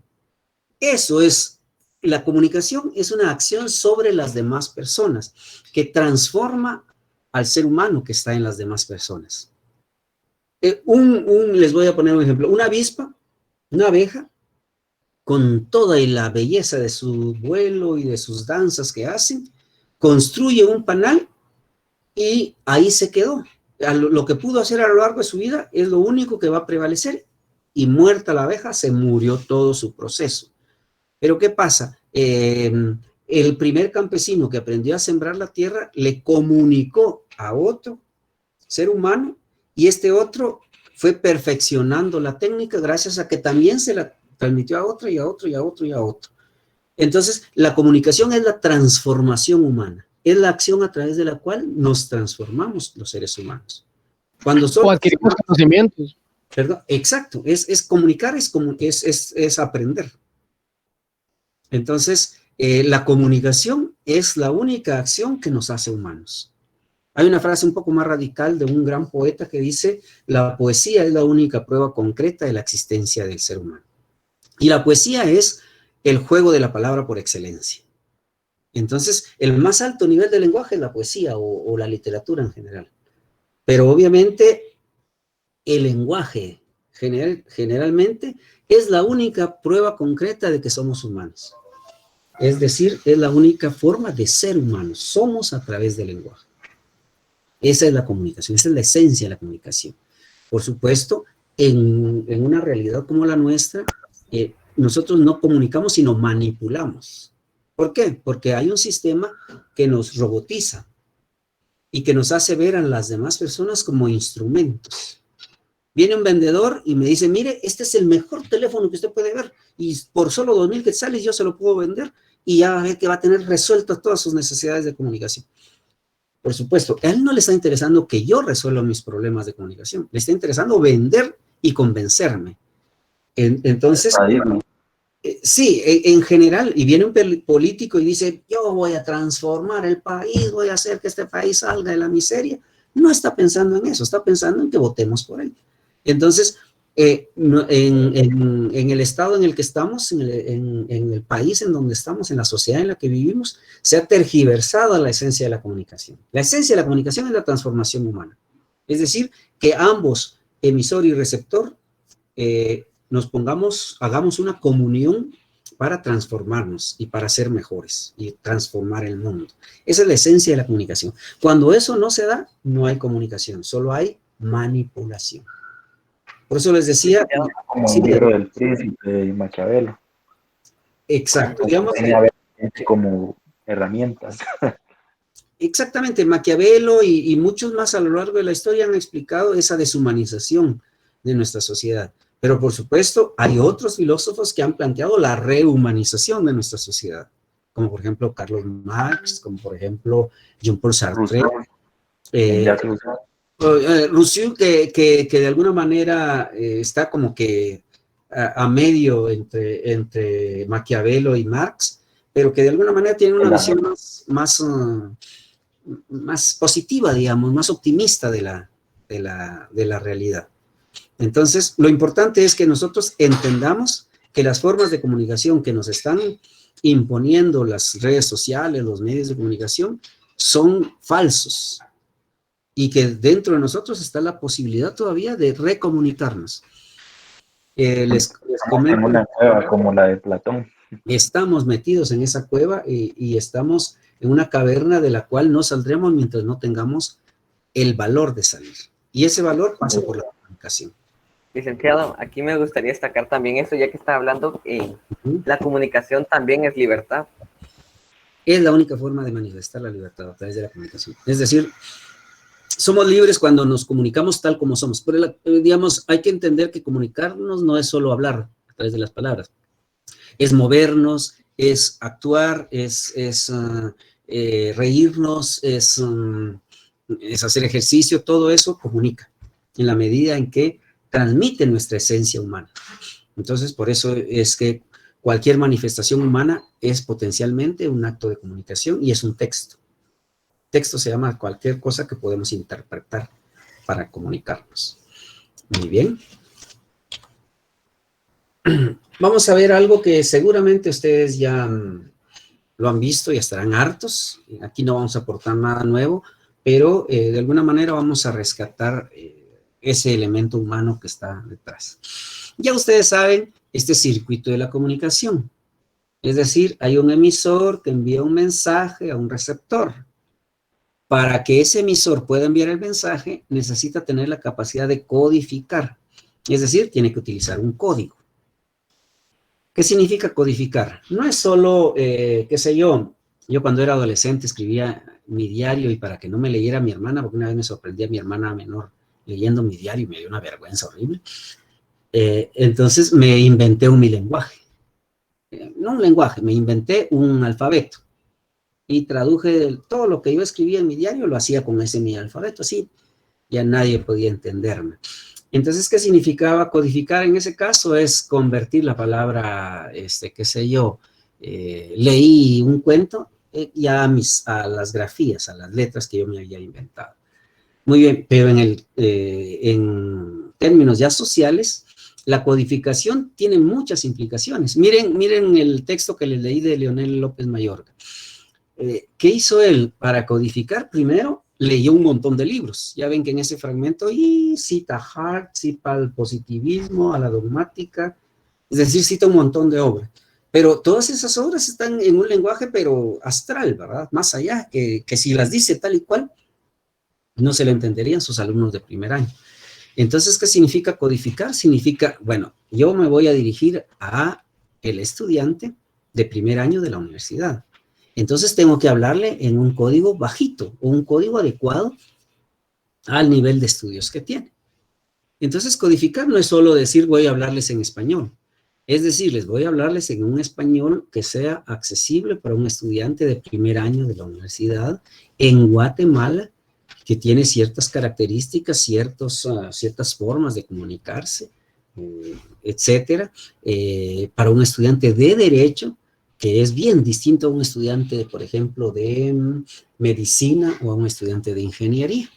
Eso es, la comunicación es una acción sobre las demás personas, que transforma al ser humano que está en las demás personas. Les voy a poner un ejemplo. Una avispa, una abeja, con toda la belleza de su vuelo y de sus danzas que hacen, construye un panal y ahí se quedó. Lo que pudo hacer a lo largo de su vida es lo único que va a prevalecer, y muerta la abeja, se murió todo su proceso. Pero ¿qué pasa? El primer campesino que aprendió a sembrar la tierra le comunicó a otro ser humano, y este otro fue perfeccionando la técnica gracias a que también se la transmitió a otro y a otro y a otro y a otro. Entonces, la comunicación es la transformación humana, es la acción a través de la cual nos transformamos los seres humanos. O adquirimos conocimientos. ¿Perdón? Exacto, es comunicar, es aprender. Entonces, la comunicación es la única acción que nos hace humanos. Hay una frase un poco más radical de un gran poeta que dice: la poesía es la única prueba concreta de la existencia del ser humano. Y la poesía es el juego de la palabra por excelencia. Entonces, el más alto nivel de lenguaje es la poesía o la literatura en general. Pero obviamente el lenguaje generalmente es la única prueba concreta de que somos humanos. Es decir, es la única forma de ser humanos. Somos a través del lenguaje. Esa es la comunicación, esa es la esencia de la comunicación. Por supuesto, en una realidad como la nuestra, nosotros no comunicamos, sino manipulamos. ¿Por qué? Porque hay un sistema que nos robotiza y que nos hace ver a las demás personas como instrumentos. Viene un vendedor y me dice, mire, este es el mejor teléfono que usted puede ver y por solo 2,000 quetzales yo se lo puedo vender y ya ve que va a tener resueltas todas sus necesidades de comunicación. Por supuesto, a él no le está interesando que yo resuelva mis problemas de comunicación, le está interesando vender y convencerme. Entonces, sí, en general, y viene un político y dice, yo voy a transformar el país, voy a hacer que este país salga de la miseria. No está pensando en eso, está pensando en que votemos por él. Entonces, en el estado en el que estamos, en el país en donde estamos, en la sociedad en la que vivimos, se ha tergiversado la esencia de la comunicación. La esencia de la comunicación es la transformación humana. Es decir, que ambos, emisor y receptor, nos pongamos, hagamos una comunión para transformarnos y para ser mejores y transformar el mundo. Esa es la esencia de la comunicación. Cuando eso no se da, no hay comunicación, solo hay manipulación. Por eso les decía... Como el libro del príncipe y Maquiavelo. Exacto. Digamos como herramientas. Exactamente. Maquiavelo y muchos más a lo largo de la historia han explicado esa deshumanización de nuestra sociedad. Pero por supuesto hay otros filósofos que han planteado la rehumanización de nuestra sociedad, como por ejemplo Carlos Marx, como por ejemplo Jean-Paul Sartre, Rousseau, que de alguna manera está como que a medio entre Maquiavelo y Marx, pero que de alguna manera tiene una visión más positiva, digamos, más optimista de la realidad. Entonces, lo importante es que nosotros entendamos que las formas de comunicación que nos están imponiendo las redes sociales, los medios de comunicación, son falsos. Y que dentro de nosotros está la posibilidad todavía de recomunicarnos. Les comento, en una cueva como la de Platón. Estamos metidos en esa cueva y estamos en una caverna de la cual no saldremos mientras no tengamos el valor de salir. Y ese valor pasa por la comunicación. Licenciado, aquí me gustaría destacar también eso, ya que está hablando, la comunicación también es libertad. Es la única forma de manifestar la libertad a través de la comunicación. Es decir, somos libres cuando nos comunicamos tal como somos. Pero, digamos, hay que entender que comunicarnos no es solo hablar a través de las palabras. Es movernos, es actuar, es reírnos, es hacer ejercicio. Todo eso comunica en la medida en que transmite nuestra esencia humana. Entonces, por eso es que cualquier manifestación humana es potencialmente un acto de comunicación y es un texto. Texto se llama cualquier cosa que podemos interpretar para comunicarnos. Muy bien. Vamos a ver algo que seguramente ustedes ya lo han visto y estarán hartos. Aquí no vamos a aportar nada nuevo, pero de alguna manera vamos a rescatar ese elemento humano que está detrás. Ya ustedes saben este circuito de la comunicación. Es decir, hay un emisor que envía un mensaje a un receptor. Para que ese emisor pueda enviar el mensaje, necesita tener la capacidad de codificar. Es decir, tiene que utilizar un código. ¿Qué significa codificar? No es solo, qué sé yo cuando era adolescente escribía mi diario y para que no me leyera mi hermana, porque una vez me sorprendía a mi hermana menor leyendo mi diario y me dio una vergüenza horrible. Entonces me inventé mi lenguaje. No un lenguaje, me inventé un alfabeto. Y traduje todo lo que yo escribía en mi diario, lo hacía con ese mi alfabeto, así ya nadie podía entenderme. Entonces, ¿qué significaba codificar en ese caso? Es convertir la palabra, qué sé yo, leí un cuento, ya a las grafías, a las letras que yo me había inventado. Muy bien, pero en términos ya sociales, la codificación tiene muchas implicaciones. Miren el texto que les leí de Leonel López Mayorga. ¿Qué hizo él para codificar? Primero, leyó un montón de libros. Ya ven que en ese fragmento y cita a Hart, cita al positivismo, a la dogmática, es decir, cita un montón de obras. Pero todas esas obras están en un lenguaje, pero astral, ¿verdad? Más allá, que si las dice tal y cual, no se le entenderían sus alumnos de primer año. Entonces, ¿qué significa codificar? Significa, bueno, yo me voy a dirigir a el estudiante de primer año de la universidad. Entonces tengo que hablarle en un código bajito, o un código adecuado al nivel de estudios que tiene. Entonces, codificar no es solo decir voy a hablarles en español. Es decir, les voy a hablarles en un español que sea accesible para un estudiante de primer año de la universidad en Guatemala, que tiene ciertas características, ciertas formas de comunicarse, etcétera, para un estudiante de derecho, que es bien distinto a un estudiante, por ejemplo, de medicina o a un estudiante de ingeniería,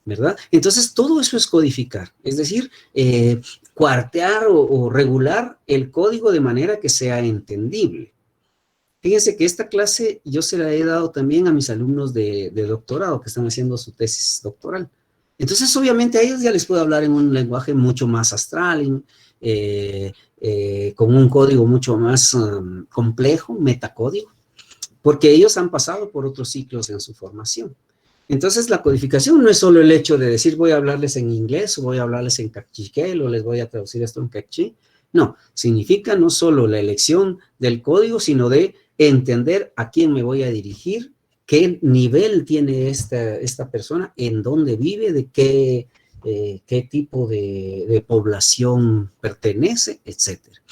¿verdad? Entonces, todo eso es codificar, es decir, cuartear o regular el código de manera que sea entendible. Fíjense que esta clase yo se la he dado también a mis alumnos de doctorado que están haciendo su tesis doctoral. Entonces, obviamente, a ellos ya les puedo hablar en un lenguaje mucho más astral, con un código mucho más complejo, metacódigo, porque ellos han pasado por otros ciclos en su formación. Entonces, la codificación no es solo el hecho de decir voy a hablarles en inglés o voy a hablarles en cachiquel o les voy a traducir esto en quechí. No, significa no solo la elección del código, sino de entender a quién me voy a dirigir, qué nivel tiene esta persona, en dónde vive, de qué tipo de población pertenece, etcétera.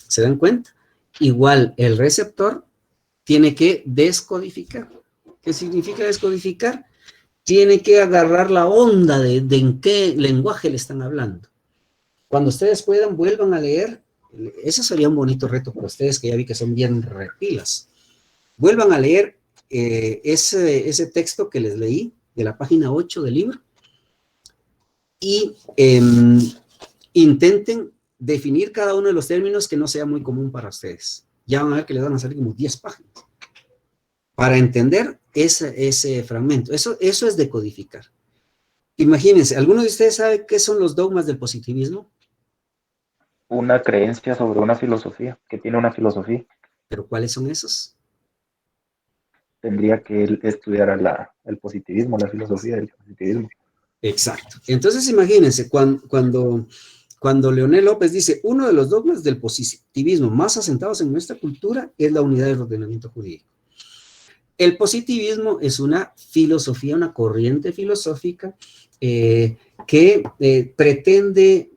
¿Se dan cuenta? Igual, el receptor tiene que descodificar. ¿Qué significa descodificar? Tiene que agarrar la onda de en qué lenguaje le están hablando. Cuando ustedes puedan, vuelvan a leer. Ese sería un bonito reto para ustedes, que ya vi que son bien repilas. Vuelvan a leer ese texto que les leí de la página 8 del libro y intenten definir cada uno de los términos que no sea muy común para ustedes. Ya van a ver que les van a salir como 10 páginas para entender ese fragmento. Eso es decodificar. Imagínense, ¿alguno de ustedes sabe qué son los dogmas del positivismo? Una creencia sobre una filosofía, que tiene una filosofía. ¿Pero cuáles son esos? Tendría que estudiar el positivismo, la filosofía del positivismo. Exacto. Entonces, imagínense, cuando Leonel López dice, uno de los dogmas del positivismo más asentados en nuestra cultura es la unidad del ordenamiento jurídico. El positivismo es una filosofía, una corriente filosófica que pretende,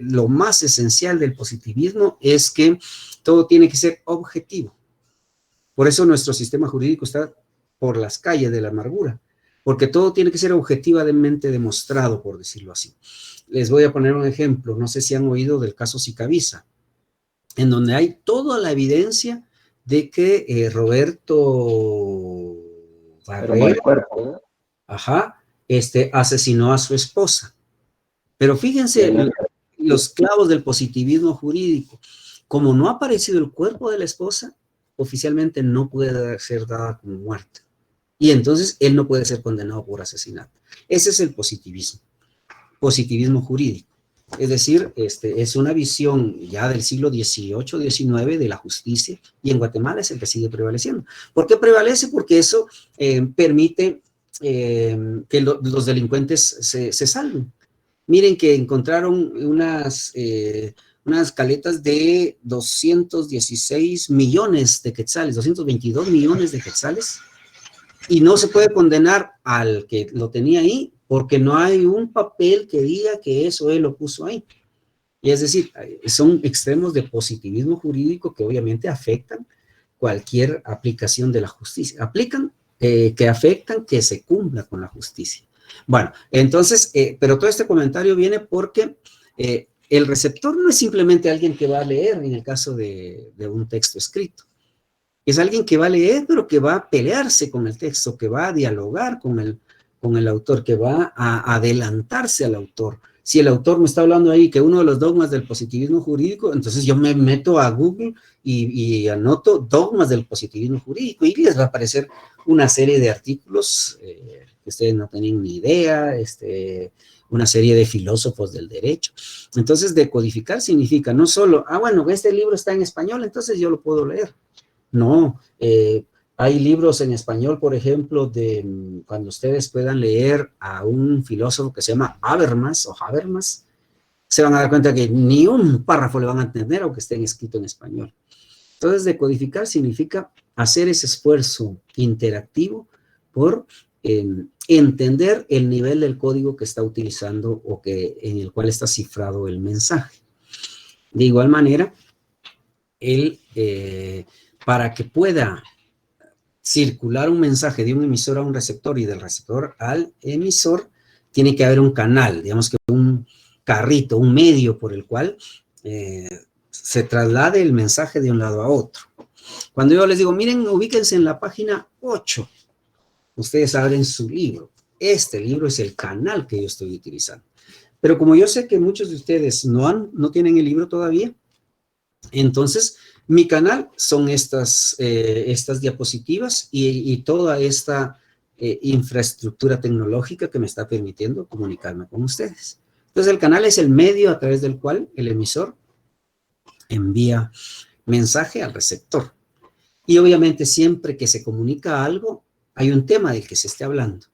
lo más esencial del positivismo es que todo tiene que ser objetivo. Por eso nuestro sistema jurídico está por las calles de la amargura, porque todo tiene que ser objetivamente demostrado, por decirlo así. Les voy a poner un ejemplo, no sé si han oído del caso Sicavisa, en donde hay toda la evidencia de que Roberto Barrera, asesinó a su esposa. Pero fíjense los clavos del positivismo jurídico. Como no ha aparecido el cuerpo de la esposa, oficialmente no puede ser dada como muerta. Y entonces él no puede ser condenado por asesinato. Ese es el positivismo jurídico. Es decir, es una visión ya del siglo XVIII, XIX de la justicia, y en Guatemala es el que sigue prevaleciendo. ¿Por qué prevalece? Porque eso permite que los delincuentes se salven. Miren que encontraron unas caletas de 216 millones de quetzales, 222 millones de quetzales, y no se puede condenar al que lo tenía ahí porque no hay un papel que diga que eso él lo puso ahí. Y es decir, son extremos de positivismo jurídico que obviamente afectan cualquier aplicación de la justicia. Que afectan que se cumpla con la justicia. Bueno, entonces, pero todo este comentario viene porque el receptor no es simplemente alguien que va a leer en el caso de un texto escrito. Es alguien que va a leer, pero que va a pelearse con el texto, que va a dialogar con el autor, que va a adelantarse al autor, si el autor me está hablando ahí que uno de los dogmas del positivismo jurídico, entonces yo me meto a Google y anoto dogmas del positivismo jurídico y les va a aparecer una serie de artículos que ustedes no tienen ni idea, una serie de filósofos del derecho. Entonces, decodificar significa no solo, bueno, este libro está en español, entonces yo lo puedo leer. No, hay libros en español, por ejemplo, de cuando ustedes puedan leer a un filósofo que se llama Habermas, se van a dar cuenta que ni un párrafo le van a entender aunque estén escrito en español. Entonces, decodificar significa hacer ese esfuerzo interactivo por entender el nivel del código que está utilizando o en el cual está cifrado el mensaje. De igual manera, para que pueda circular un mensaje de un emisor a un receptor y del receptor al emisor, tiene que haber un canal, digamos que un carrito, un medio por el cual se traslade el mensaje de un lado a otro. Cuando yo les digo, miren, ubíquense en la página 8, ustedes abren su libro. Este libro es el canal que yo estoy utilizando. Pero como yo sé que muchos de ustedes no tienen el libro todavía, entonces mi canal son estas diapositivas y toda esta infraestructura tecnológica que me está permitiendo comunicarme con ustedes. Entonces el canal es el medio a través del cual el emisor envía mensaje al receptor. Y obviamente siempre que se comunica algo, hay un tema del que se esté hablando.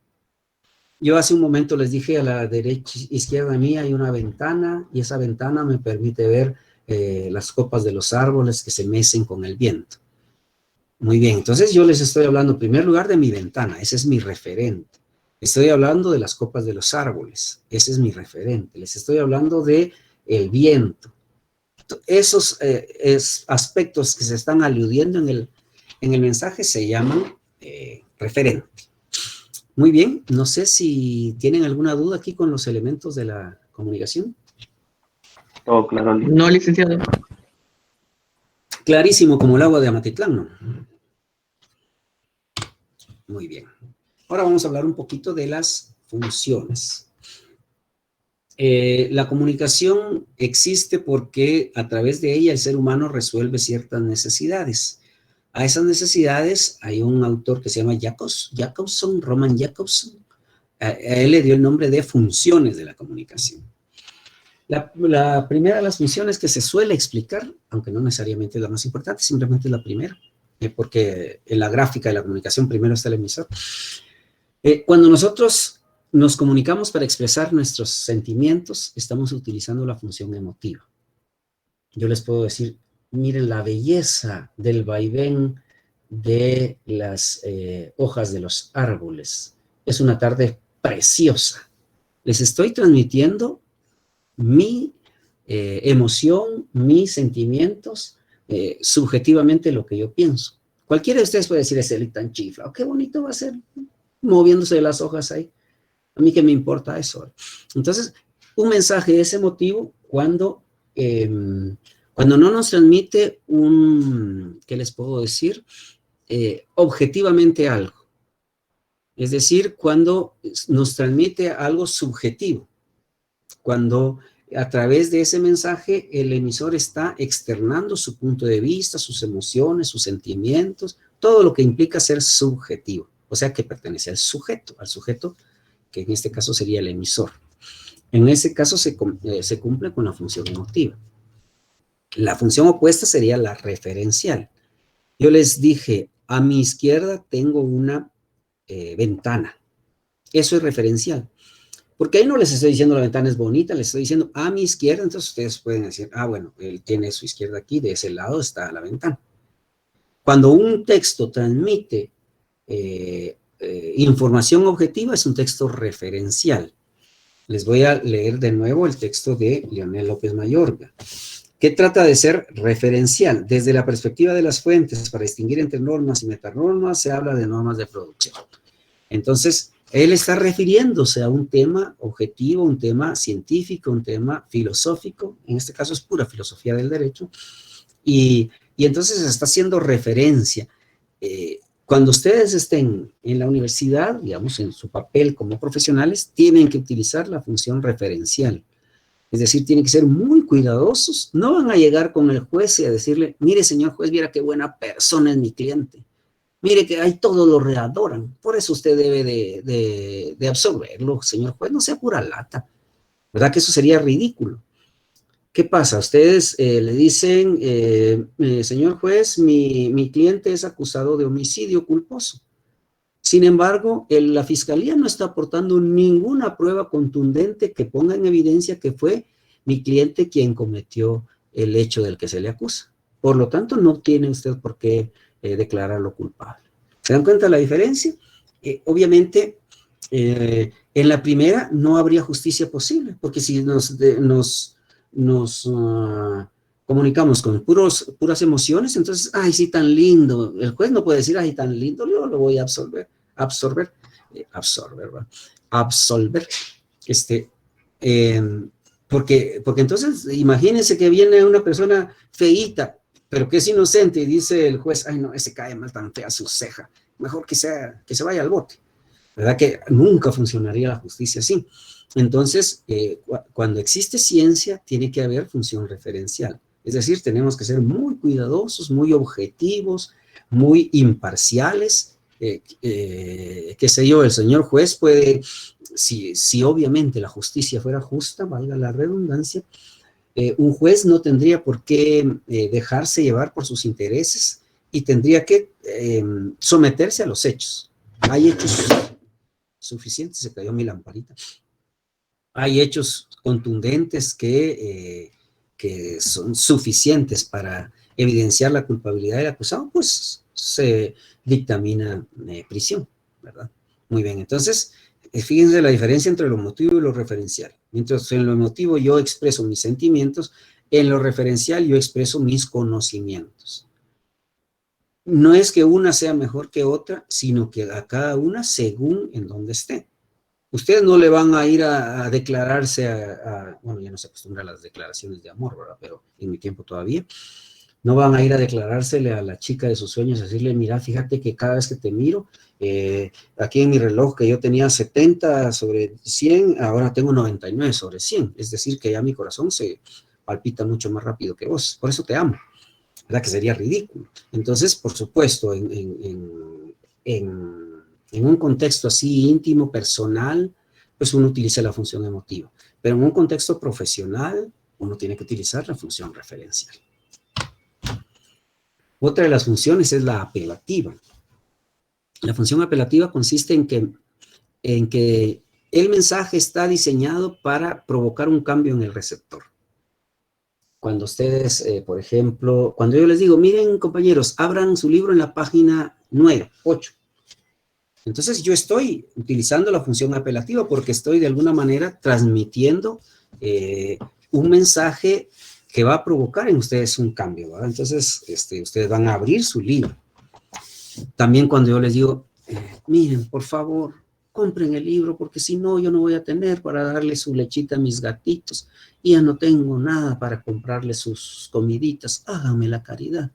Yo hace un momento les dije a la derecha, izquierda mía hay una ventana y esa ventana me permite ver las copas de los árboles que se mecen con el viento. Muy bien, entonces yo les estoy hablando en primer lugar de mi ventana, ese es mi referente. Estoy hablando de las copas de los árboles, ese es mi referente. Les estoy hablando de el viento. Esos aspectos que se están aludiendo en el mensaje se llaman referente. Muy bien, no sé si tienen alguna duda aquí con los elementos de la comunicación. Todo claro. No, licenciado. Clarísimo como el agua de Amatitlán, ¿no? Muy bien. Ahora vamos a hablar un poquito de las funciones. La comunicación existe porque a través de ella el ser humano resuelve ciertas necesidades. A esas necesidades hay un autor que se llama Roman Jakobson. A él le dio el nombre de funciones de la comunicación. La primera de las funciones que se suele explicar, aunque no necesariamente es la más importante, simplemente es la primera, porque en la gráfica de la comunicación primero está el emisor. Cuando nosotros nos comunicamos para expresar nuestros sentimientos, estamos utilizando la función emotiva. Yo les puedo decir, miren la belleza del vaivén de las hojas de los árboles. Es una tarde preciosa. Les estoy transmitiendo mi emoción, mis sentimientos, subjetivamente lo que yo pienso. Cualquiera de ustedes puede decir, ese tan chiflado, qué bonito va a ser moviéndose de las hojas ahí. A mí qué me importa eso. Entonces, un mensaje es emotivo cuando no nos transmite ¿qué les puedo decir? Objetivamente algo. Es decir, cuando nos transmite algo subjetivo. Cuando a través de ese mensaje el emisor está externando su punto de vista, sus emociones, sus sentimientos, todo lo que implica ser subjetivo, o sea que pertenece al sujeto que en este caso sería el emisor. En ese caso se cumple con la función emotiva. La función opuesta sería la referencial. Yo les dije, a mi izquierda tengo una ventana. Eso es referencial. Porque ahí no les estoy diciendo la ventana es bonita, les estoy diciendo a mi izquierda, entonces ustedes pueden decir, bueno, él tiene su izquierda aquí, de ese lado está la ventana. Cuando un texto transmite información objetiva, es un texto referencial. Les voy a leer de nuevo el texto de Leonel López Mayorga, que trata de ser referencial. Desde la perspectiva de las fuentes, para distinguir entre normas y metanormas, se habla de normas de producción. Entonces, él está refiriéndose a un tema objetivo, un tema científico, un tema filosófico, en este caso es pura filosofía del derecho, y entonces está haciendo referencia. Cuando ustedes estén en la universidad, digamos, en su papel como profesionales, tienen que utilizar la función referencial. Es decir, tienen que ser muy cuidadosos. No van a llegar con el juez y a decirle, mire, señor juez, viera qué buena persona es mi cliente. Mire que ahí todos lo readoran. Por eso usted debe de absorberlo, señor juez, no sea pura lata. ¿Verdad que eso sería ridículo? ¿Qué pasa? Ustedes le dicen, señor juez, mi cliente es acusado de homicidio culposo. Sin embargo, la fiscalía no está aportando ninguna prueba contundente que ponga en evidencia que fue mi cliente quien cometió el hecho del que se le acusa. Por lo tanto, no tiene usted por qué declararlo culpable. ¿Se dan cuenta de la diferencia? Obviamente, en la primera no habría justicia posible, porque si nos comunicamos con puras emociones, entonces, ay, sí, tan lindo. El juez no puede decir, ay, tan lindo, yo lo voy a absolver. Porque entonces, imagínense que viene una persona feíta, pero que es inocente, y dice el juez, ay, no, ese cae mal, tan fea su ceja, mejor que se vaya al bote. ¿Verdad que nunca funcionaría la justicia así? Entonces, cuando existe ciencia, tiene que haber función referencial. Es decir, tenemos que ser muy cuidadosos, muy objetivos, muy imparciales. Qué sé yo, el señor juez puede, si obviamente la justicia fuera justa, valga la redundancia, un juez no tendría por qué dejarse llevar por sus intereses y tendría que someterse a los hechos. Hay hechos suficientes, se cayó mi lamparita. Hay hechos contundentes que son suficientes para evidenciar la culpabilidad del acusado, pues se dictamina prisión, ¿verdad? Muy bien, entonces, fíjense la diferencia entre lo emotivo y lo referencial. Mientras en lo emotivo yo expreso mis sentimientos, en lo referencial yo expreso mis conocimientos. No es que una sea mejor que otra, sino que a cada una según en donde esté. Ustedes no le van a ir a declararse bueno, ya no se acostumbra a las declaraciones de amor, ¿verdad? Pero en mi tiempo todavía. No van a ir a declarársele a la chica de sus sueños, a decirle, mira, fíjate que cada vez que te miro, aquí en mi reloj que yo tenía 70 sobre 100, ahora tengo 99 sobre 100. Es decir, que ya mi corazón se palpita mucho más rápido que vos. Por eso te amo. ¿Verdad que sería ridículo? Entonces, por supuesto, en un contexto así íntimo, personal, pues uno utiliza la función emotiva. Pero en un contexto profesional, uno tiene que utilizar la función referencial. Otra de las funciones es la apelativa. La función apelativa consiste en que el mensaje está diseñado para provocar un cambio en el receptor. Cuando ustedes, por ejemplo, cuando yo les digo, miren compañeros, abran su libro en la página 9, 8. Entonces yo estoy utilizando la función apelativa porque estoy de alguna manera transmitiendo un mensaje que va a provocar en ustedes un cambio, ¿verdad? Entonces ustedes van a abrir su libro. También cuando yo les digo, miren, por favor, compren el libro porque si no yo no voy a tener para darle su lechita a mis gatitos y ya no tengo nada para comprarle sus comiditas, háganme la caridad.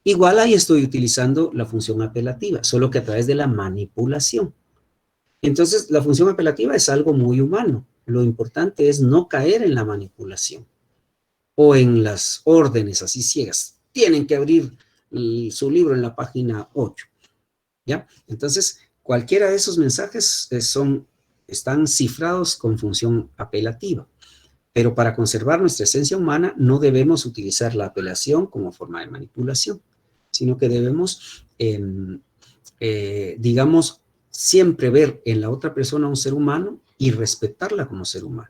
Igual ahí estoy utilizando la función apelativa, solo que a través de la manipulación. Entonces, la función apelativa es algo muy humano. Lo importante es no caer en la manipulación o en las órdenes así ciegas. Tienen que abrir su libro en la página 8. ¿Ya? Entonces, cualquiera de esos mensajes están cifrados con función apelativa. Pero para conservar nuestra esencia humana no debemos utilizar la apelación como forma de manipulación, sino que debemos, digamos, siempre ver en la otra persona un ser humano y respetarla como ser humano.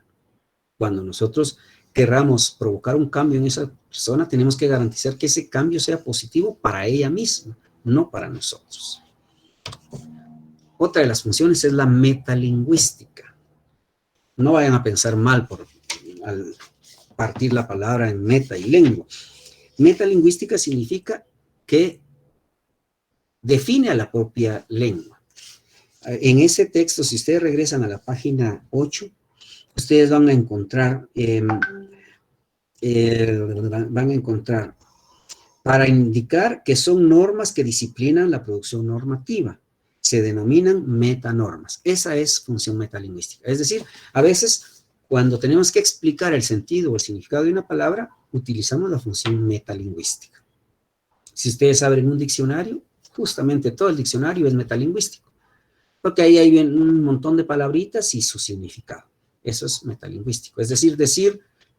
Cuando nosotros querramos provocar un cambio en esa persona, tenemos que garantizar que ese cambio sea positivo para ella misma, no para nosotros. Otra de las funciones es la metalingüística. No vayan a pensar mal al partir la palabra en meta y lengua. Metalingüística significa que define a la propia lengua. En ese texto, si ustedes regresan a la página 8, ustedes van a encontrar, para indicar que son normas que disciplinan la producción normativa. Se denominan metanormas. Esa es función metalingüística. Es decir, a veces cuando tenemos que explicar el sentido o el significado de una palabra, utilizamos la función metalingüística. Si ustedes abren un diccionario, justamente todo el diccionario es metalingüístico, porque ahí hay un montón de palabritas y su significado. Eso es metalingüístico, es decir,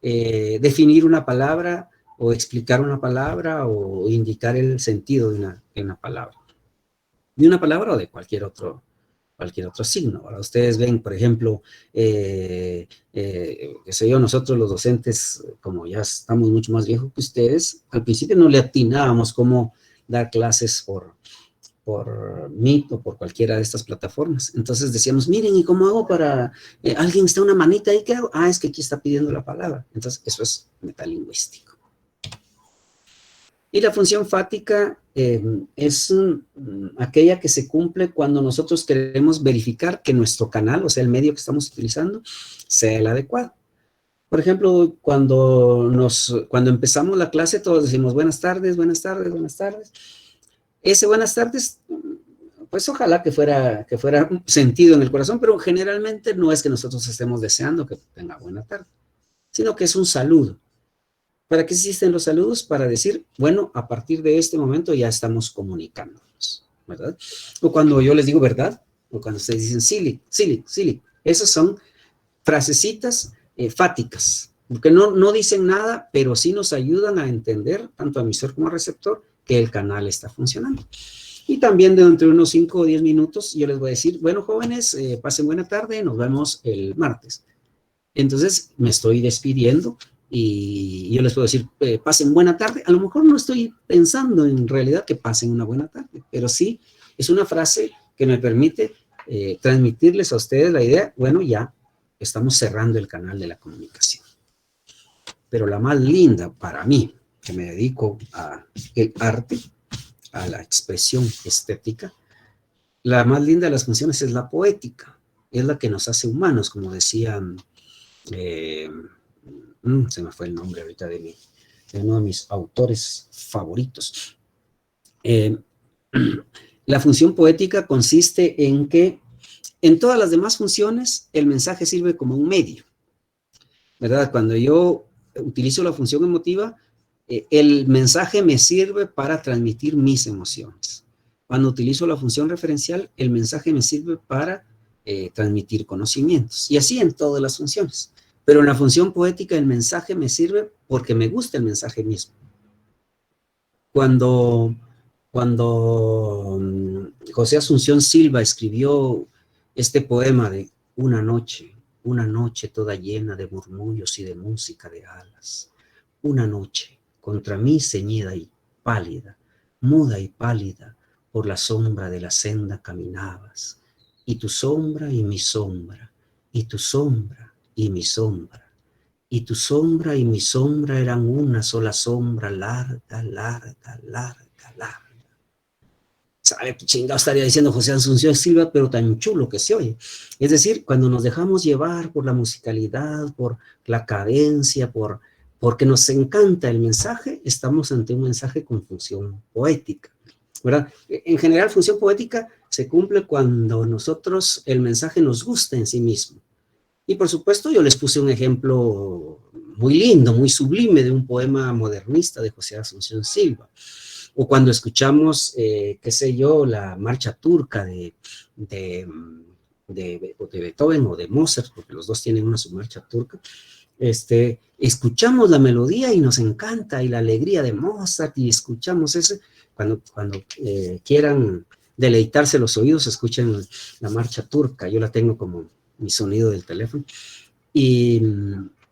definir una palabra o explicar una palabra o indicar el sentido de una palabra. De una palabra o de cualquier otro signo. Ahora ustedes ven, por ejemplo, qué sé yo, nosotros los docentes, como ya estamos mucho más viejos que ustedes, al principio no le atinábamos cómo dar clases por Meet o por cualquiera de estas plataformas. Entonces decíamos, miren, ¿y cómo hago para, alguien está una manita ahí, qué hago? Ah, es que aquí está pidiendo la palabra. Entonces eso es metalingüístico. Y la función fática es aquella que se cumple cuando nosotros queremos verificar que nuestro canal, o sea, el medio que estamos utilizando, sea el adecuado. Por ejemplo, cuando empezamos la clase, todos decimos buenas tardes, buenas tardes, buenas tardes. Ese buenas tardes, pues ojalá que fuera sentido en el corazón, pero generalmente no es que nosotros estemos deseando que tenga buena tarde, sino que es un saludo. ¿Para qué existen los saludos? Para decir, bueno, a partir de este momento ya estamos comunicándonos, ¿verdad? O cuando yo les digo verdad, o cuando ustedes dicen silly, silly, silly. Esas son frasecitas fáticas, porque no dicen nada, pero sí nos ayudan a entender, tanto a emisor como a receptor, que el canal está funcionando. Y también dentro de unos 5 o 10 minutos yo les voy a decir, bueno, jóvenes, pasen buena tarde, nos vemos el martes. Entonces me estoy despidiendo y yo les puedo decir, pasen buena tarde. A lo mejor no estoy pensando en realidad que pasen una buena tarde, pero sí es una frase que me permite transmitirles a ustedes la idea, bueno, ya estamos cerrando el canal de la comunicación. Pero la más linda para mí, que me dedico al arte, a la expresión estética, la más linda de las funciones es la poética, es la que nos hace humanos, como decían, se me fue el nombre ahorita de uno de mis autores favoritos. La función poética consiste en que en todas las demás funciones el mensaje sirve como un medio, ¿verdad? Cuando yo utilizo la función emotiva, el mensaje me sirve para transmitir mis emociones. Cuando utilizo la función referencial, el mensaje me sirve para transmitir conocimientos. Y así en todas las funciones. Pero en la función poética el mensaje me sirve porque me gusta el mensaje mismo. Cuando José Asunción Silva escribió este poema de una noche toda llena de murmullos y de música de alas, una noche, contra mí ceñida y pálida, muda y pálida, por la sombra de la senda caminabas, y tu sombra y mi sombra, y tu sombra y mi sombra, y tu sombra y mi sombra eran una sola sombra larga, larga, larga, larga. ¿Sabe qué chingado estaría diciendo José Asunción Silva? Pero tan chulo que se oye. Es decir, cuando nos dejamos llevar por la musicalidad, por la cadencia, porque nos encanta el mensaje, estamos ante un mensaje con función poética, ¿verdad? En general, función poética se cumple cuando nosotros, el mensaje nos gusta en sí mismo. Y por supuesto, yo les puse un ejemplo muy lindo, muy sublime de un poema modernista de José Asunción Silva. O cuando escuchamos, qué sé yo, la marcha turca de Beethoven o de Mozart, porque los dos tienen una submarcha turca, escuchamos la melodía y nos encanta, y la alegría de Mozart, y escuchamos ese, cuando quieran deleitarse los oídos, escuchen la marcha turca, yo la tengo como mi sonido del teléfono, y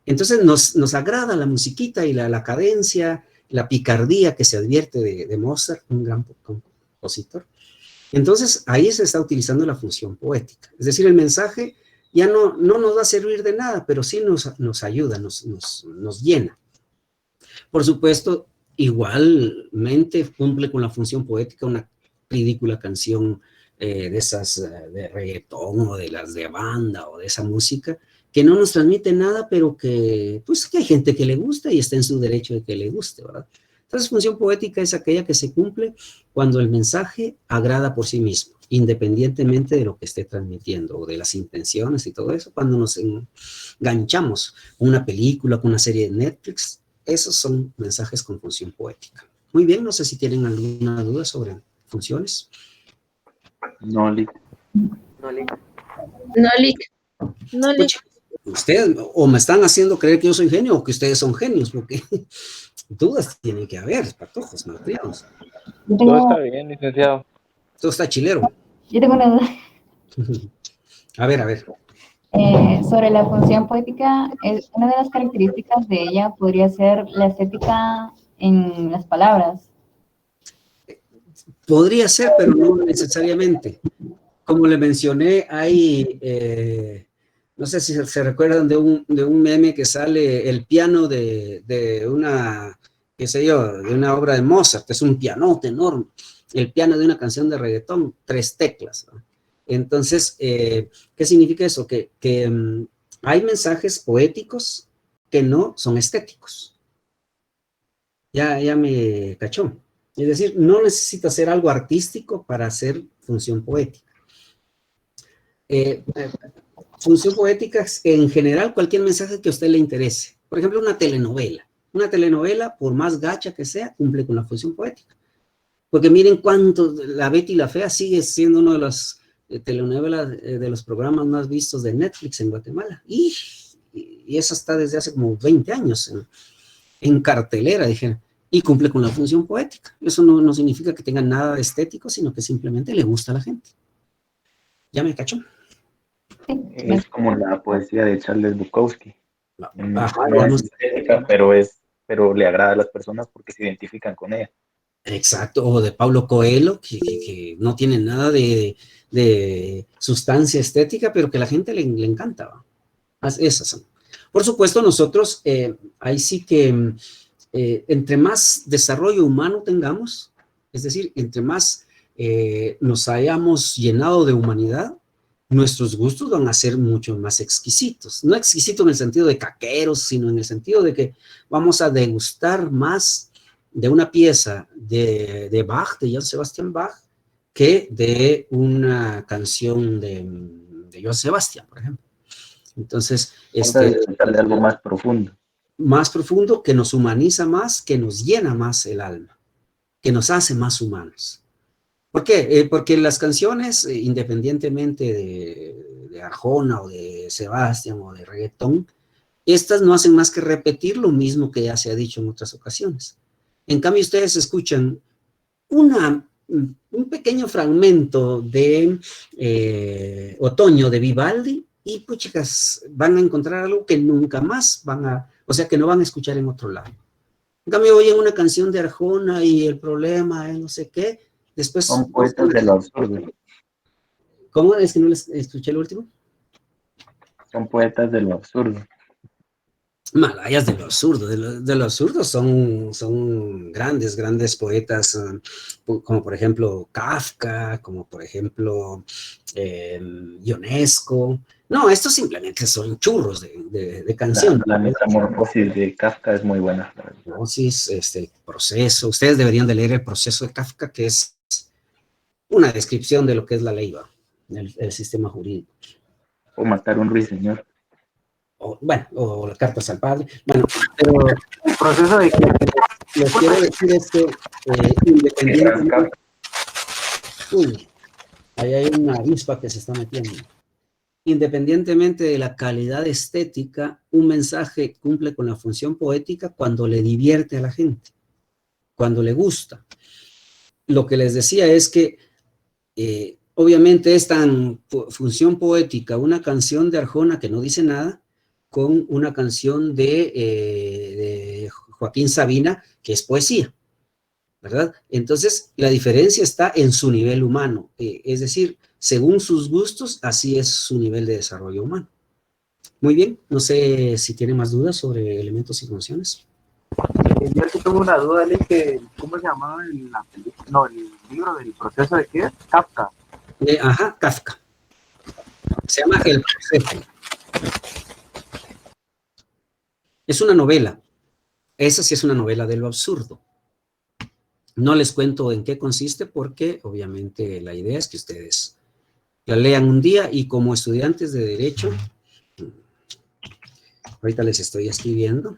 entonces nos agrada la musiquita y la cadencia, la picardía que se advierte de Mozart, un gran compositor. Entonces ahí se está utilizando la función poética, es decir, el mensaje ya no nos va a servir de nada, pero sí nos ayuda, nos llena. Por supuesto, igualmente cumple con la función poética una ridícula canción de esas de reggaetón o de las de banda o de esa música que no nos transmite nada, pero que pues que hay gente que le gusta y está en su derecho de que le guste, ¿verdad? Entonces, función poética es aquella que se cumple cuando el mensaje agrada por sí mismo. independientemente de lo que esté transmitiendo o de las intenciones y todo eso. Cuando nos enganchamos con una película, con una serie de Netflix, esos son mensajes con función poética. Muy bien, no sé si tienen alguna duda sobre funciones. No, Lick. No, Lick. No, Lick. No, Lick. Ustedes o me están haciendo creer que yo soy genio o que ustedes son genios, porque dudas tienen que haber, patojos, malcriados. Todo está bien, licenciado. Todo está chilero. Yo tengo una duda. A ver. Sobre la función poética, una de las características de ella podría ser la estética en las palabras. Podría ser, pero no necesariamente. Como le mencioné, hay, no sé si se recuerdan de un meme que sale el piano de una, qué sé yo, de una obra de Mozart, es un pianote enorme. El piano de una canción de reggaetón, 3 teclas, ¿no? Entonces, ¿qué significa eso? Que hay mensajes poéticos que no son estéticos. Ya me cachó. Es decir, no necesita ser algo artístico para hacer función poética. Función poética es, en general, cualquier mensaje que a usted le interese. Por ejemplo, una telenovela. Una telenovela, por más gacha que sea, cumple con la función poética. Porque miren cuánto, La Betty y la Fea sigue siendo uno de las telenovelas, de los programas más vistos de Netflix en Guatemala. Y eso está desde hace como 20 años en cartelera, dijeron. Y cumple con la función poética. Eso no significa que tenga nada de estético, sino que simplemente le gusta a la gente. ¿Ya me cachó? Es como la poesía de Charles Bukowski. Ajá, No es estética, pero le agrada a las personas porque se identifican con ella. Exacto, o de Paulo Coelho, que no tiene nada de sustancia estética, pero que a la gente le encanta. ¿Va? Esas son. Por supuesto, nosotros, ahí sí que entre más desarrollo humano tengamos, es decir, entre más nos hayamos llenado de humanidad, nuestros gustos van a ser mucho más exquisitos. No exquisitos en el sentido de caqueros, sino en el sentido de que vamos a degustar más de una pieza de Bach, de Johann Sebastian Bach, que de una canción de Johann Sebastian, por ejemplo. Entonces, darle algo más profundo. Más profundo, que nos humaniza más, que nos llena más el alma, que nos hace más humanos. ¿Por qué? Porque las canciones, independientemente de Arjona o de Sebastián o de reggaetón, estas no hacen más que repetir lo mismo que ya se ha dicho en otras ocasiones. En cambio, ustedes escuchan un pequeño fragmento de Otoño de Vivaldi y, pues, chicas, van a encontrar algo que nunca más o sea, que no van a escuchar en otro lado. En cambio, oyen una canción de Arjona y el problema es no sé qué, después... Son poetas de lo absurdo. ¿Cómo? Es que no les escuché el último. Son poetas de lo absurdo. Malayas de lo absurdo, de lo absurdo son grandes poetas, como por ejemplo Kafka, como por ejemplo Ionesco. No, estos simplemente son churros de canción. La metamorfosis de Kafka es muy buena. Metamorfosis, proceso. Ustedes deberían de leer el proceso de Kafka, que es una descripción de lo que es la ley, el sistema jurídico. O matar a un ruiseñor. O las cartas al padre. Bueno, pero el proceso de que les quiero decir es que independientemente... Uy, ahí hay una avispa que se está metiendo. Independientemente de la calidad estética, un mensaje cumple con la función poética cuando le divierte a la gente, cuando le gusta. Lo que les decía es que obviamente es tan función poética una canción de Arjona que no dice nada, con una canción de Joaquín Sabina, que es poesía, ¿verdad? Entonces, la diferencia está en su nivel humano, es decir, según sus gustos, así es su nivel de desarrollo humano. Muy bien, no sé si tienen más dudas sobre elementos y funciones. Yo aquí tengo una duda, que ¿cómo se llamaba el libro del proceso de qué? Kafka. Ajá, Kafka. Se llama El Proceso. Es una novela. Esa sí es una novela de lo absurdo. No les cuento en qué consiste porque obviamente la idea es que ustedes la lean un día y como estudiantes de Derecho, ahorita les estoy escribiendo.